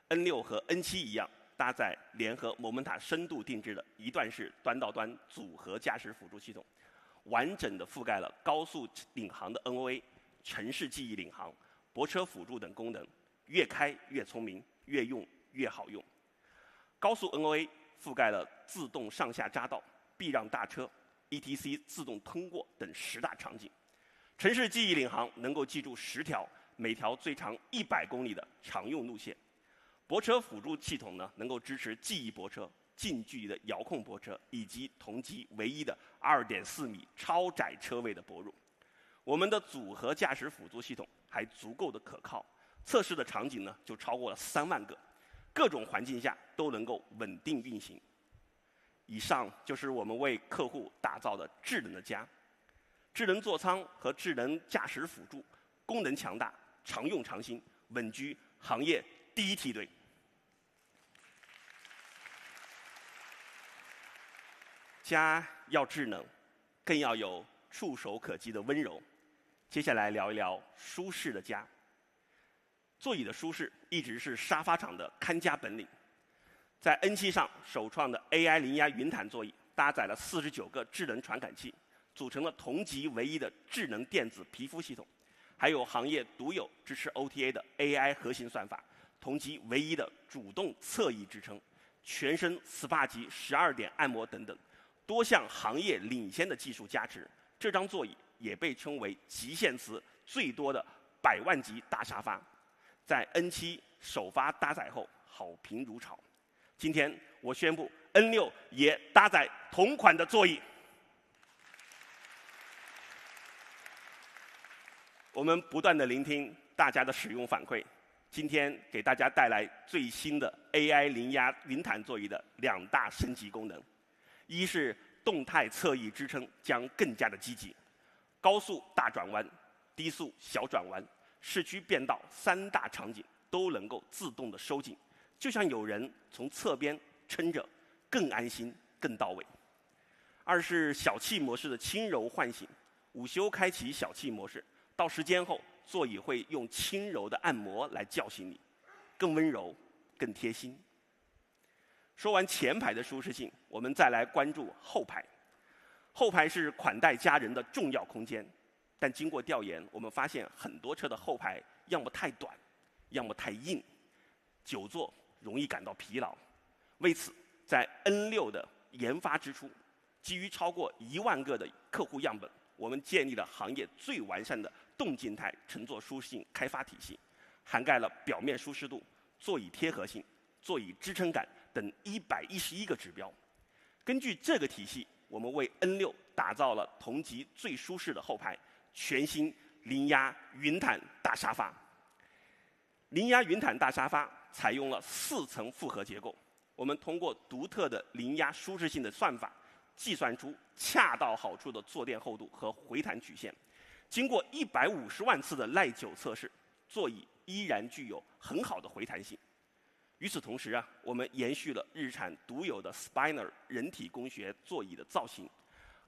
，N6 和 N7一样，搭载联合摩门塔深度定制的一段式端到端组合驾驶辅助系统，完整的覆盖了高速领航的 NOA、城市记忆领航、泊车辅助等功能，越开越聪明，越用越好用。高速 NOA 覆盖了自动上下匝道、避让大车、ETC 自动通过等10大场景。城市记忆领航能够记住10条，每条最长100公里的常用路线。泊车辅助系统呢，能够支持记忆泊车、近距离的遥控泊车，以及同级唯一的2.4米超窄车位的泊入。我们的组合驾驶辅助系统还足够的可靠，测试的场景呢就超过了3万个，各种环境下都能够稳定运行。以上就是我们为客户打造的智能的家，智能座舱和智能驾驶辅助，功能强大，常用常新，稳居行业第一梯队。家要智能，更要有触手可及的温柔。接下来聊一聊舒适的家。座椅的舒适一直是沙发厂的看家本领。在 N7 上首创的 AI 零压云毯座椅，搭载了49个智能传感器，组成了同级唯一的智能电子皮肤系统，还有行业独有支持 OTA 的 AI 核心算法，同级唯一的主动侧翼支撑，全身 SPA 级12点按摩等等，多项行业领先的技术加持。这张座椅也被称为极限词最多的100万级大沙发，在 N7 首发搭载后好评如潮。今天我宣布 N6 也搭载同款的座椅。我们不断地聆听大家的使用反馈，今天给大家带来最新的 AI 零压云毯座椅的2大升级功能。一是动态侧翼支撑将更加的积极，高速大转弯、低速小转弯、市区变道3大场景都能够自动的收紧，就像有人从侧边撑着，更安心更到位。二是小憩模式的轻柔唤醒，午休开启小憩模式，到时间后座椅会用轻柔的按摩来叫醒你，更温柔更贴心。说完前排的舒适性，我们再来关注后排。后排是款待家人的重要空间，但经过调研，我们发现很多车的后排要么太短，要么太硬，久坐容易感到疲劳。为此，在 N6 的研发之初，基于超过1万个的客户样本，我们建立了行业最完善的动静态乘坐舒适性开发体系，涵盖了表面舒适度、座椅贴合性、座椅支撑感等111个指标。根据这个体系，我们为 N6打造了同级最舒适的后排全新零压云毯大沙发。零压云毯大沙发采用了4层复合结构，我们通过独特的零压舒适性的算法，计算出恰到好处的坐垫厚度和回弹曲线。经过150万次的耐久测试，座椅依然具有很好的回弹性。与此同时啊，我们延续了日产独有的 Spiner 人体工学座椅的造型，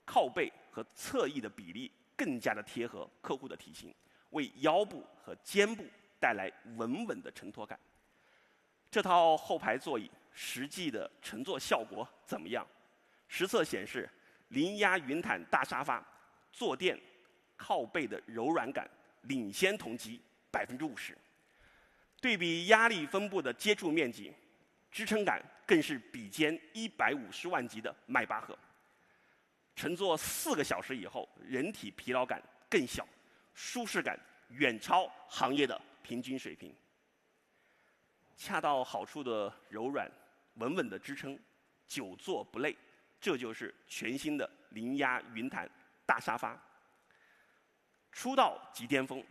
靠背和侧翼的比例更加的贴合客户的体型，为腰部和肩部带来稳稳的承托感。这套后排座椅实际的乘坐效果怎么样？实测显示，零压云毯大沙发坐垫靠背的柔软感领先同级50%。对比压力分布的接触面积，支撑感更是比肩150万级的迈巴赫。乘坐4个小时以后，人体疲劳感更小，舒适感远超行业的平均水平。恰到好处的柔软，稳稳的支撑，久坐不累，这就是全新的零压云毯大沙发。出道即巅峰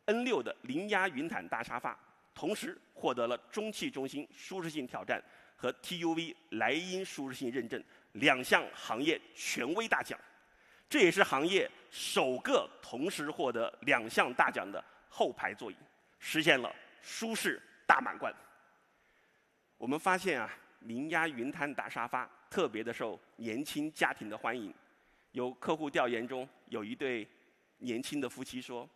，N6的零压云毯大沙发同时获得了中汽中心舒适性挑战和 TUV 莱茵舒适性认证2项行业权威大奖，这也是行业首个同时获得2项大奖的后排座椅，实现了舒适大满贯。我们发现啊，零压云毯大沙发特别的受年轻家庭的欢迎。有客户调研中，有一对年轻的夫妻说，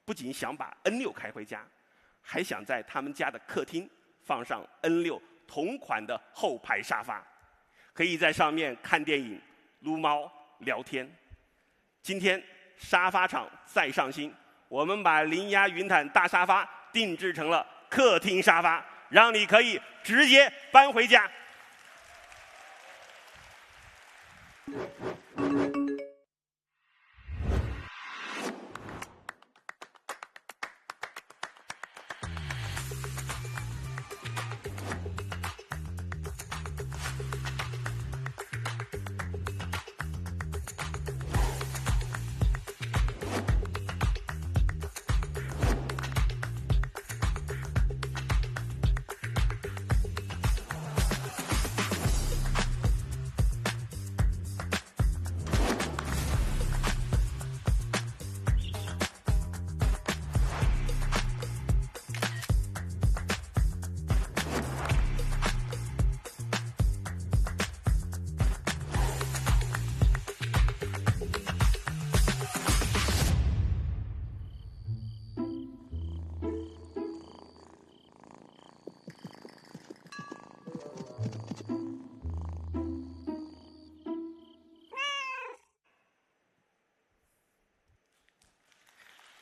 不仅想把 N6开回家，还想在他们家的客厅放上 N6同款的后排沙发，可以在上面看电影、撸猫、聊天。今天沙发厂再上新，我们把零压云毯大沙发定制成了客厅沙发，让你可以直接搬回家。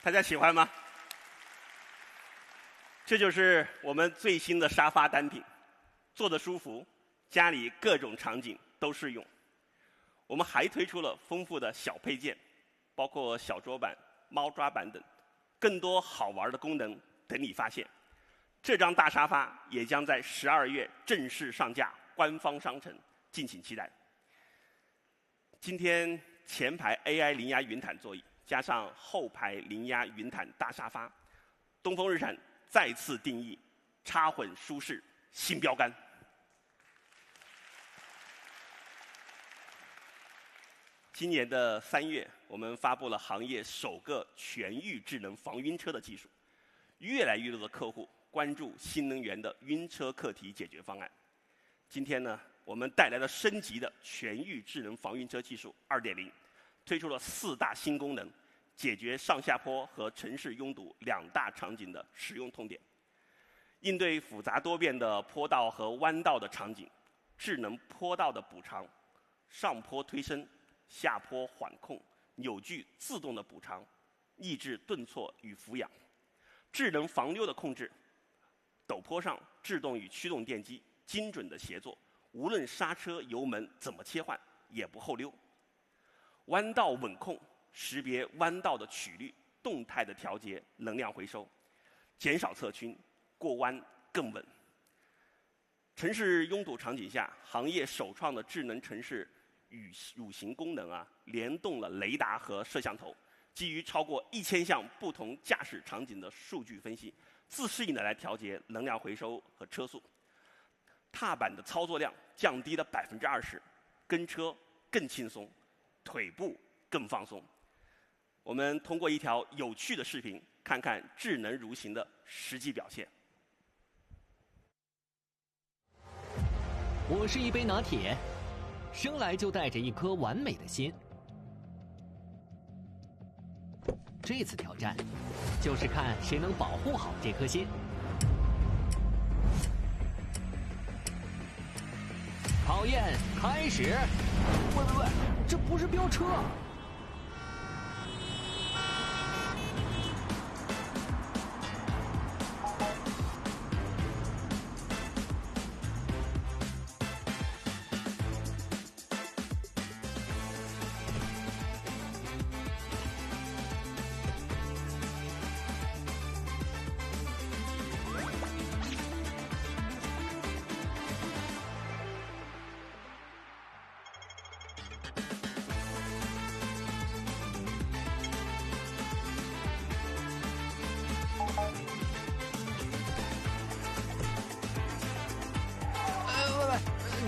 大家喜欢吗？这就是我们最新的沙发单品，坐得舒服，家里各种场景都适用。我们还推出了丰富的小配件，包括小桌板、猫抓板等，更多好玩的功能等你发现。这张大沙发也将在12月正式上架官方商城，敬请期待。今天前排 AI 零压云毯座椅加上后排零压云毯大沙发，东风日产再次定义插混舒适新标杆。今年的3月，我们发布了行业首个全域智能防晕车的技术，越来越多的客户关注新能源的晕车课题解决方案。今天呢，我们带来了升级的全域智能防晕车技术 2.0， 推出了4大新功能，解决上下坡和城市拥堵2大场景的使用痛点。应对复杂多变的坡道和弯道的场景，智能坡道的补偿、上坡推升、下坡缓控、扭矩自动的补偿，抑制顿挫与俯仰；智能防溜的控制，陡坡上制动与驱动电机精准的协作，无论刹车油门怎么切换也不后溜。弯道稳控，识别弯道的曲率，动态的调节能量回收，减少侧倾，过弯更稳。城市拥堵场景下，行业首创的智能城市乳型功能啊，联动了雷达和摄像头，基于超过1000项不同驾驶场景的数据分析，自适应的来调节能量回收和车速。踏板的操作量降低了20%，跟车更轻松，腿部更放松。我们通过一条有趣的视频，看看智能蠕行的实际表现。我是一杯拿铁，生来就带着一颗完美的心。这次挑战，就是看谁能保护好这颗心。考验开始！喂，这不是飙车！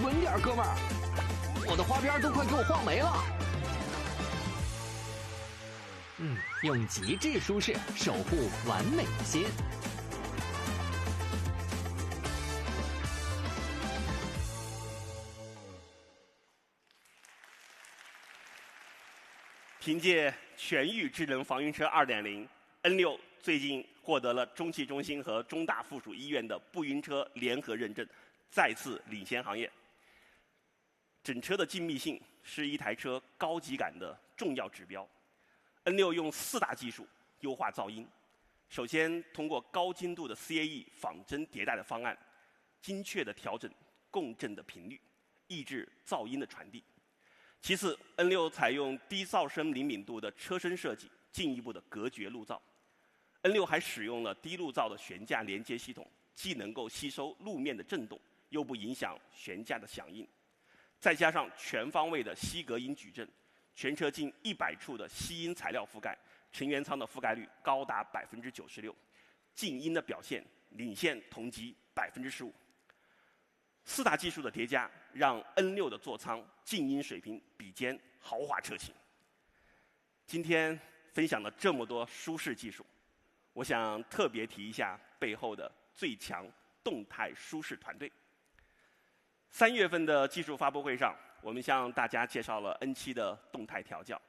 稳点，哥们儿，我的花边都快给我晃没了。用极致舒适守护完美的心。凭借全域智能防晕车 2.0，N6 最近获得了中汽中心和中大附属医院的不晕车联合认证，再次领先行业。整车的静谧性是一台车高级感的重要指标。N6 用4大技术优化噪音。首先，通过高精度的 CAE 仿真迭代的方案，精确地调整共振的频率，抑制噪音的传递。其次 ，N6 采用低噪声灵敏度的车身设计，进一步的隔绝路噪。N6 还使用了低路噪的悬架连接系统，既能够吸收路面的震动，又不影响悬架的响应。再加上全方位的吸隔音矩阵，全车近100处的吸音材料覆盖，成员舱的覆盖率高达96%，静音的表现领先同级15%。4大技术的叠加，让 N6 的座舱静音水平比肩豪华车型。今天分享了这么多舒适技术，我想特别提一下背后的最强动态舒适团队。3月份的技术发布会上，我们向大家介绍了 N7 的动态调教。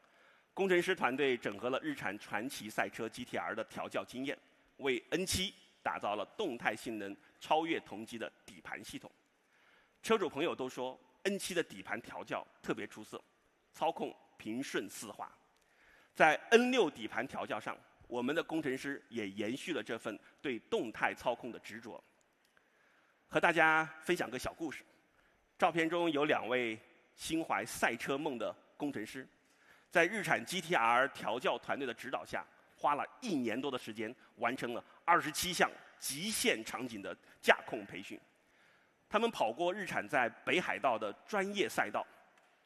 工程师团队整合了日产传祺赛车 GTR 的调教经验，为 N7 打造了动态性能超越同级的底盘系统。车主朋友都说 N7 的底盘调教特别出色，操控平顺丝滑。在 N6 底盘调教上，我们的工程师也延续了这份对动态操控的执着。和大家分享个小故事。照片中有2位心怀赛车梦的工程师，在日产 GTR 调教团队的指导下，花了1年多的时间，完成了27项极限场景的驾控培训。他们跑过日产在北海道的专业赛道，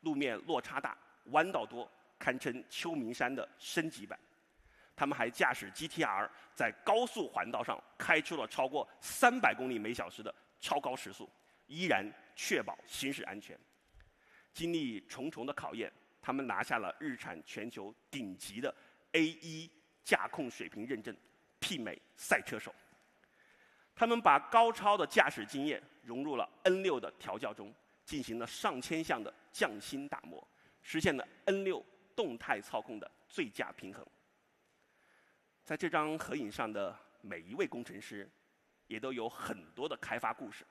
路面落差大，弯道多，堪称秋名山的升级版。他们还驾驶 GTR 在高速环道上开出了超过300公里每小时的超高时速，依然确保行驶安全。经历重重的考验，他们拿下了日产全球顶级的 A1 驾控水平认证，媲美赛车手。他们把高超的驾驶经验融入了 N6 的调教中，进行了上千项的匠心打磨，实现了 N6 动态操控的最佳平衡。在这张合影上的每一位工程师，也都有很多的开发故事。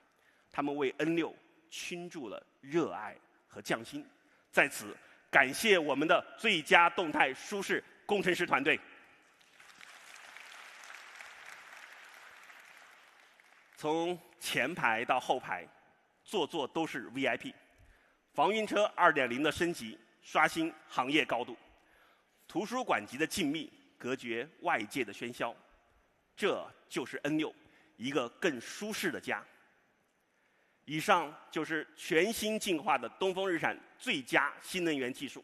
他们为 N6 倾注了热爱和匠心，在此感谢我们的最佳动态舒适工程师团队。从前排到后排，座座都是 VIP。防晕车 2.0 的升级，刷新行业高度。图书馆级的静谧，隔绝外界的喧嚣。这就是 N6，一个更舒适的家。以上就是全新进化的东风日产最佳新能源技术，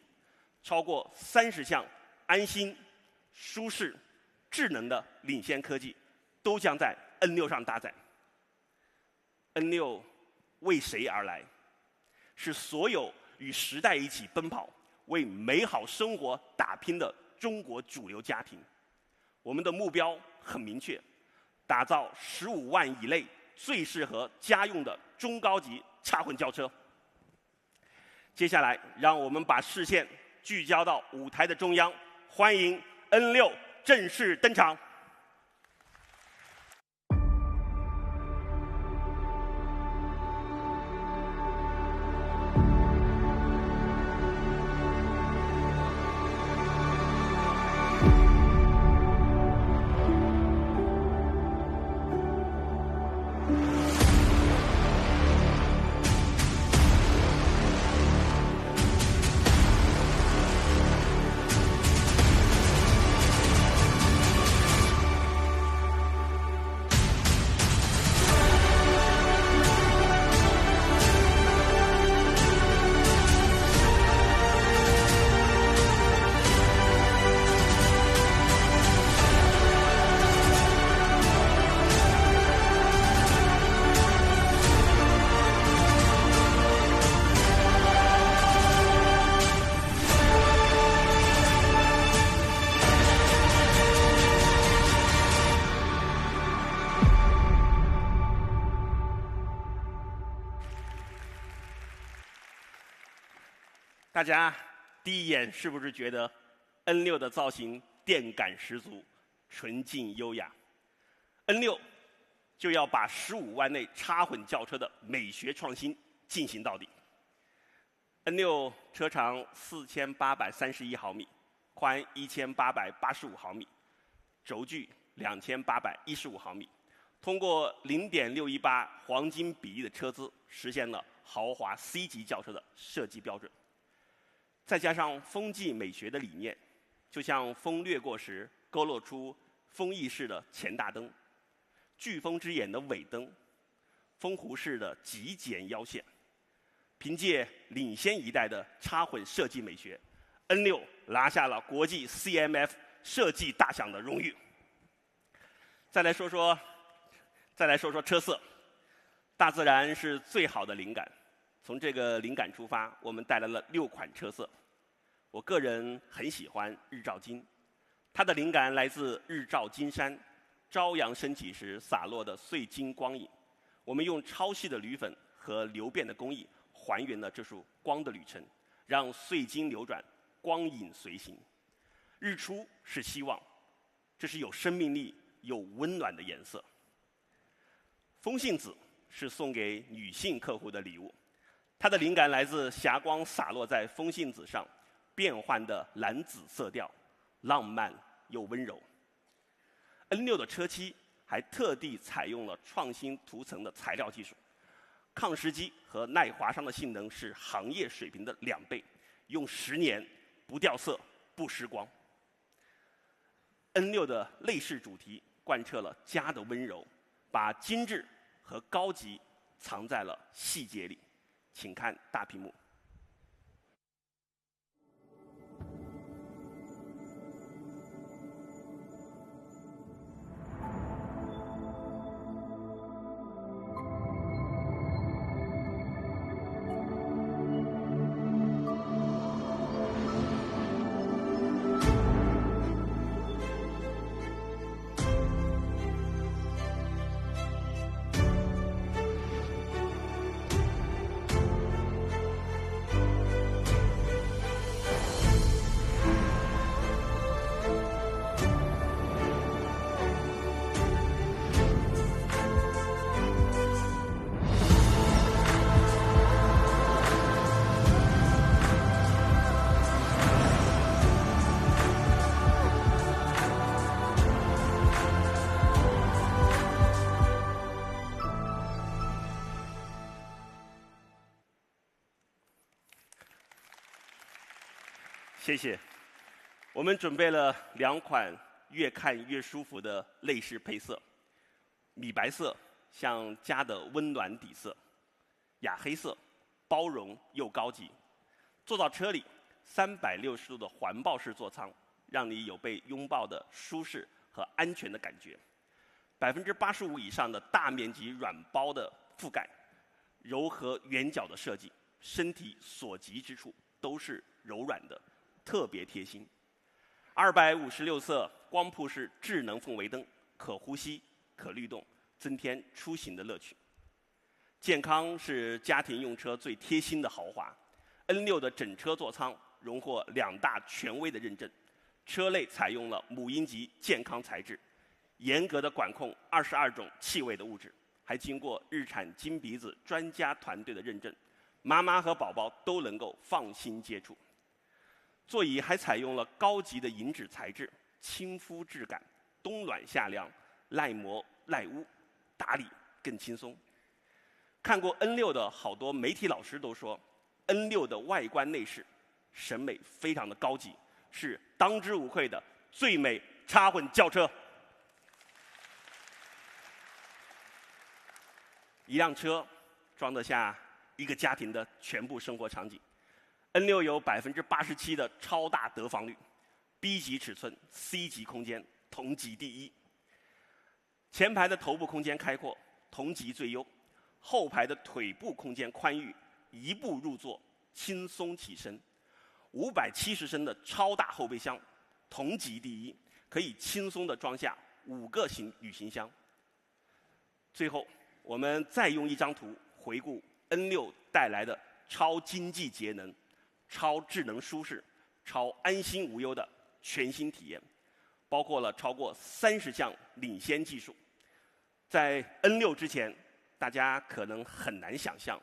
超过30项安心、舒适、智能的领先科技，都将在 N6 上搭载。N6 为谁而来？是所有与时代一起奔跑、为美好生活打拼的中国主流家庭。我们的目标很明确，打造15万以内最适合家用的中高级插混轿车。接下来，让我们把视线聚焦到舞台的中央，欢迎 N6 正式登场。大家第一眼是不是觉得 N6 的造型电感十足、纯净优雅 ？N6 就要把15万内插混轿车的美学创新进行到底。N6 车长4831毫米，宽1885毫米，轴距2815毫米，通过0.618黄金比例的车资，实现了豪华 C 级轿车的设计标准。再加上风纪美学的理念，就像风掠过时勾勒出风翼式的前大灯、飓风之眼的尾灯、风弧式的极简腰线。凭借领先一代的插混设计美学 ，N6 拿下了国际 CMF 设计大奖的荣誉。再来说说车色，大自然是最好的灵感。从这个灵感出发，我们带来了6款车色。我个人很喜欢日照金，它的灵感来自日照金山，朝阳升起时洒落的碎金光影。我们用超细的铝粉和流变的工艺，还原了这束光的旅程，让碎金流转，光影随行。日出是希望，这是有生命力、有温暖的颜色。风信子是送给女性客户的礼物。它的灵感来自霞光洒落在风信子上变幻的蓝紫色调，浪漫又温柔。N6 的车漆还特地采用了创新涂层的材料技术，抗蚀肌和耐划伤的性能是行业水平的2倍，用10年不掉色、不失光。N6 的内饰主题贯彻了家的温柔，把精致和高级藏在了细节里。请看大屏幕。谢谢。我们准备了2款越看越舒服的内饰配色，米白色像家的温暖底色，雅黑色，包容又高级。坐到车里，360度的环抱式座舱，让你有被拥抱的舒适和安全的感觉。85%以上的大面积软包的覆盖，柔和圆角的设计，身体所及之处都是柔软的，特别贴心。256色光谱式智能氛围灯，可呼吸、可律动，增添出行的乐趣。健康是家庭用车最贴心的豪华。N6的整车座舱荣获2大权威的认证，车内采用了母婴级健康材质，严格的管控22种气味的物质，还经过日产金鼻子专家团队的认证，妈妈和宝宝都能够放心接触。座椅还采用了高级的银质材质，亲肤质感，冬暖夏凉，耐磨耐污，打理更轻松。看过 N6的好多媒体老师都说，N6的外观内饰审美非常的高级，是当之无愧的最美插混轿车。一辆车装得下一个家庭的全部生活场景。N6有87%的超大得房率 ，B 级尺寸 ，C 级空间，同级第一。前排的头部空间开阔，同级最优；后排的腿部空间宽裕，一步入座，轻松起身。570升的超大后备箱，同级第一，可以轻松地装下5个旅行箱。最后，我们再用一张图回顾 N6带来的超经济节能、超智能舒适、超安心无忧的全新体验，包括了超过30项领先技术。在 N6之前，大家可能很难想象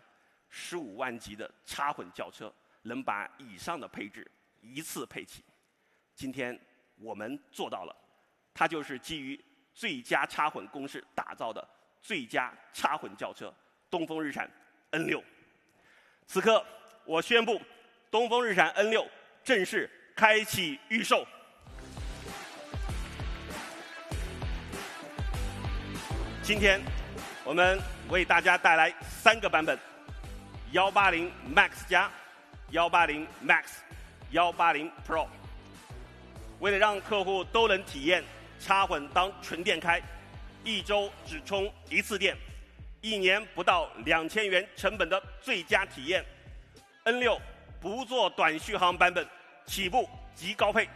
，15万级的插混轿车能把以上的配置一次配齐。今天我们做到了，它就是基于最佳插混公式打造的最佳插混轿车东风日产 N6。此刻，我宣布，东风日产 N6正式开启预售。今天，我们为大家带来3个版本：180 Max 加、180 Max、180 Pro。为了让客户都能体验插混当纯电开，1周只充1次电，1年不到2000元成本的最佳体验。N6不做短续航版本，起步即高配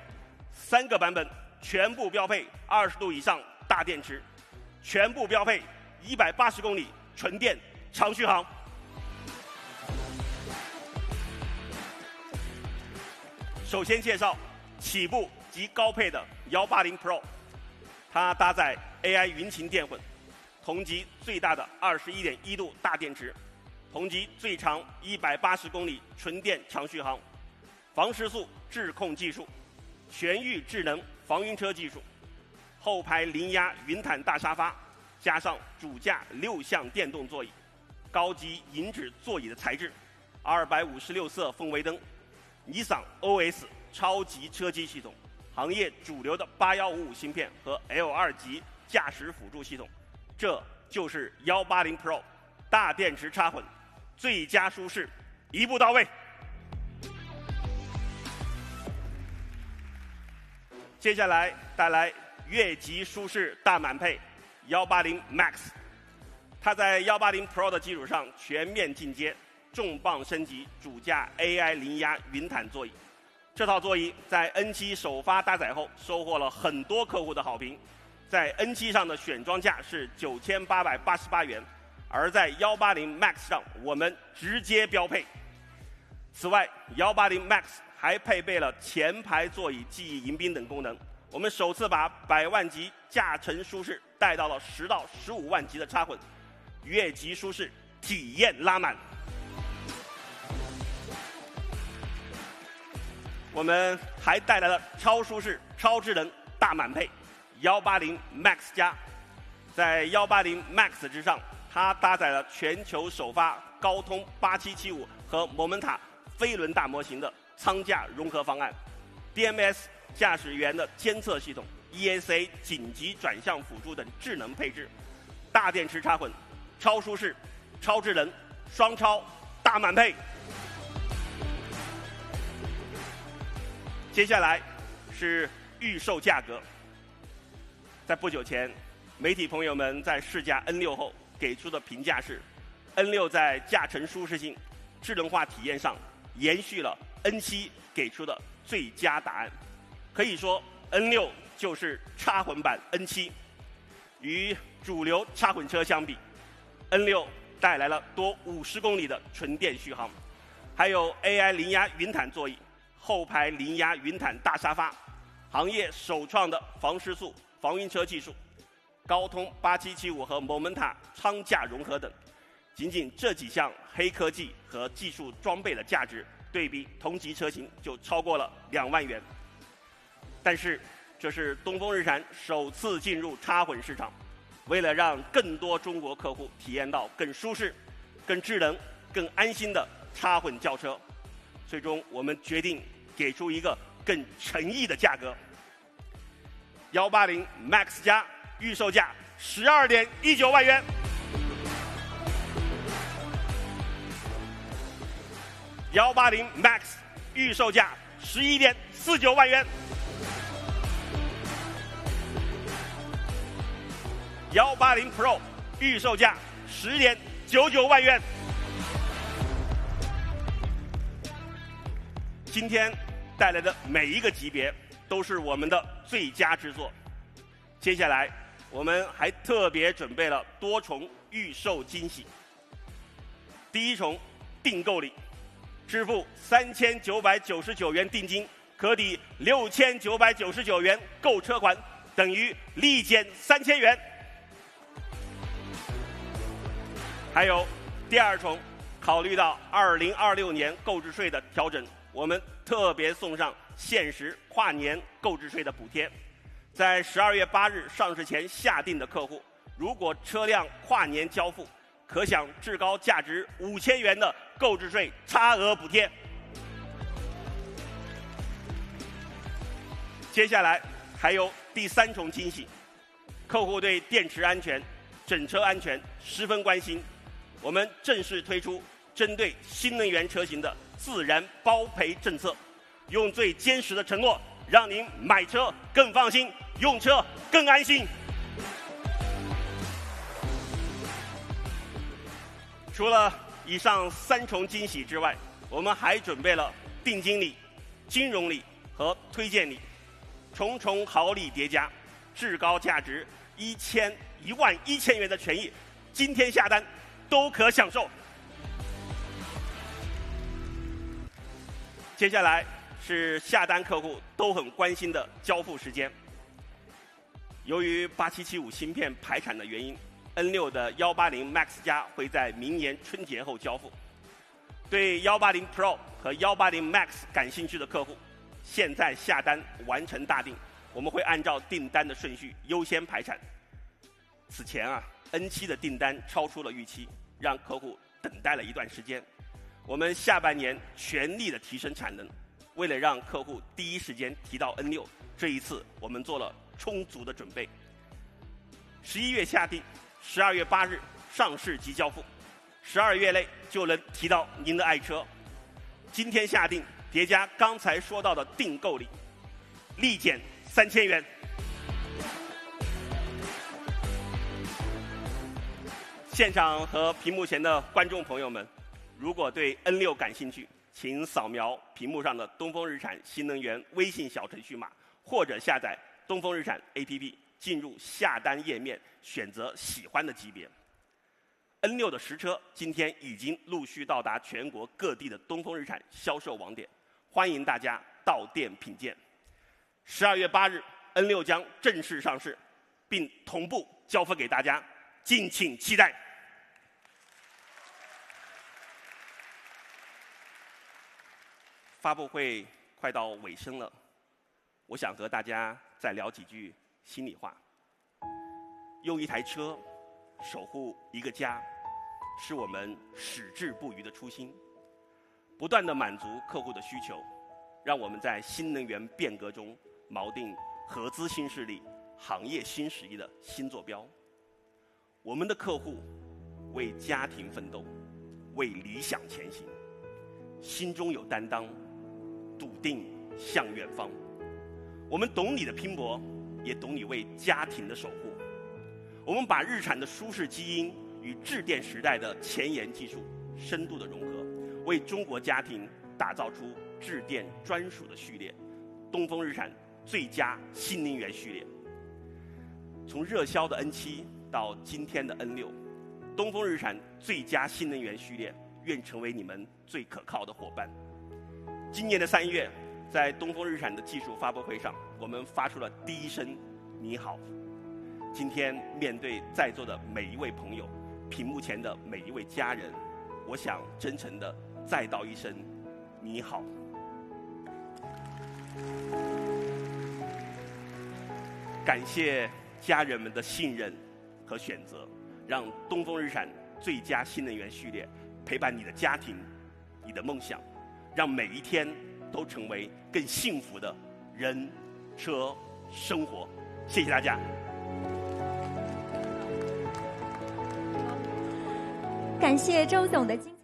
，3个版本全部标配20度以上大电池，全部标配180公里纯电长续航。首先介绍起步及高配的180 Pro， 它搭载 AI 云擎电混，同级最大的21.1度大电池，同级最长180公里纯电长续航，防时速智控技术，全域智能防晕车技术，后排零压云毯大沙发，加上主驾6项电动座椅，高级银质座椅的材质，256色氛围灯，尼桑 OS 超级车机系统，行业主流的8155芯片和 L2 级驾驶辅助系统，这就是180 Pro 大电池插混，最佳舒适，一步到位。接下来带来越级舒适大满配180 Max， 它在180 Pro 的基础上全面进阶，重磅升级主驾 AI 零压云毯座椅。这套座椅在 N7 首发搭载后，收获了很多客户的好评。在 N7 上的选装价是9888元，而在180 Max 上我们直接标配。此外，180 Max 还配备了前排座椅记忆迎宾等功能。我们首次把100万级驾乘舒适带到了10到15万级的插混，越级舒适体验拉满。我们还带来了超舒适、超智能大满配180 Max 加，在180 Max 之上，它搭载了全球首发高通8775和 Momenta 飞轮大模型的舱架融合方案 ，DMS 驾驶员的监测系统、ESA 紧急转向辅助等智能配置，大电池插混，超舒适、超智能、双超大满配。接下来是预售价格。在不久前，媒体朋友们在试驾 N6 后给出的评价是 ，N6 在驾乘舒适性、智能化体验上延续了 N7 给出的最佳答案。可以说 ，N6 就是插混版 N7。与主流插混车相比 ，N6 带来了多50公里的纯电续航，还有 AI 零压云毯座椅、后排零压云毯大沙发，行业首创的防失速、防晕车技术，高通8775和 Momenta 舱架融合等，仅仅这几项黑科技和技术装备的价值，对比同级车型就超过了2万元。但是，这是东风日产首次进入插混市场，为了让更多中国客户体验到更舒适、更智能、更安心的插混轿车，最终我们决定给出一个更诚意的价格。180 Max 加预售价12.19万元。180 Max 预售价11.49万元。180 Pro 预售价10.99万元。今天带来的每一个级别都是我们的最佳之作。接下来，我们还特别准备了多重预售惊喜。第一重订购礼，支付3999元定金，可抵6999元购车款，等于立减3000元。还有第二重，考虑到2026年购置税的调整，我们特别送上限时跨年购置税的补贴。在12月8日上市前下定的客户，如果车辆跨年交付，可享至高价值5000元的购置税差额补贴。接下来还有第三重惊喜，客户对电池安全、整车安全十分关心，我们正式推出针对新能源车型的自然包赔政策，用最坚实的承诺，让您买车更放心，用车更安心。除了以上三重惊喜之外，我们还准备了定金礼、金融礼和推荐礼，重重好礼叠加，至高价值11000元的权益，今天下单都可享受。接下来是下单客户都很关心的交付时间。由于8775芯片排产的原因， N6 的180 Max 加会在明年春节后交付。对180 Pro 和180 Max 感兴趣的客户，现在下单完成大订，我们会按照订单的顺序优先排产。此前N7 的订单超出了预期，让客户等待了一段时间。我们下半年全力的提升产能，为了让客户第一时间提到 N6， 这一次我们做了充足的准备。11月下订，12月8日上市即交付，12月内就能提到您的爱车。今天下订叠加刚才说到的订购礼，立减3000元。现场和屏幕前的观众朋友们，如果对 N6 感兴趣，请扫描屏幕上的东风日产新能源微信小程序码，或者下载东风日产 APP， 进入下单页面，选择喜欢的级别。N6 的实车今天已经陆续到达全国各地的东风日产销售网点，欢迎大家到店品鉴。12月8日 ，N6 将正式上市，并同步交付给大家，敬请期待。发布会快到尾声了，我想和大家再聊几句心里话。用一台车守护一个家，是我们矢志不渝的初心。不断地满足客户的需求，让我们在新能源变革中锚定合资新势力、行业新实力的新坐标。我们的客户为家庭奋斗，为理想前行，心中有担当，笃定向远方。我们懂你的拼搏，也懂你为家庭的守护。我们把日产的舒适基因与致电时代的前沿技术深度的融合，为中国家庭打造出致电专属的序列——东风日产最佳新能源序列。从热销的 N7到今天的 N6，东风日产最佳新能源序列愿成为你们最可靠的伙伴。今年的3月，在东风日产的技术发布会上，我们发出了第一声你好。今天面对在座的每一位朋友，屏幕前的每一位家人，我想真诚地再道一声你好。感谢家人们的信任和选择，让东风日产最佳新能源序列陪伴你的家庭、你的梦想，让每一天都成为更幸福的人、车、生活。谢谢大家。感谢周总的精彩。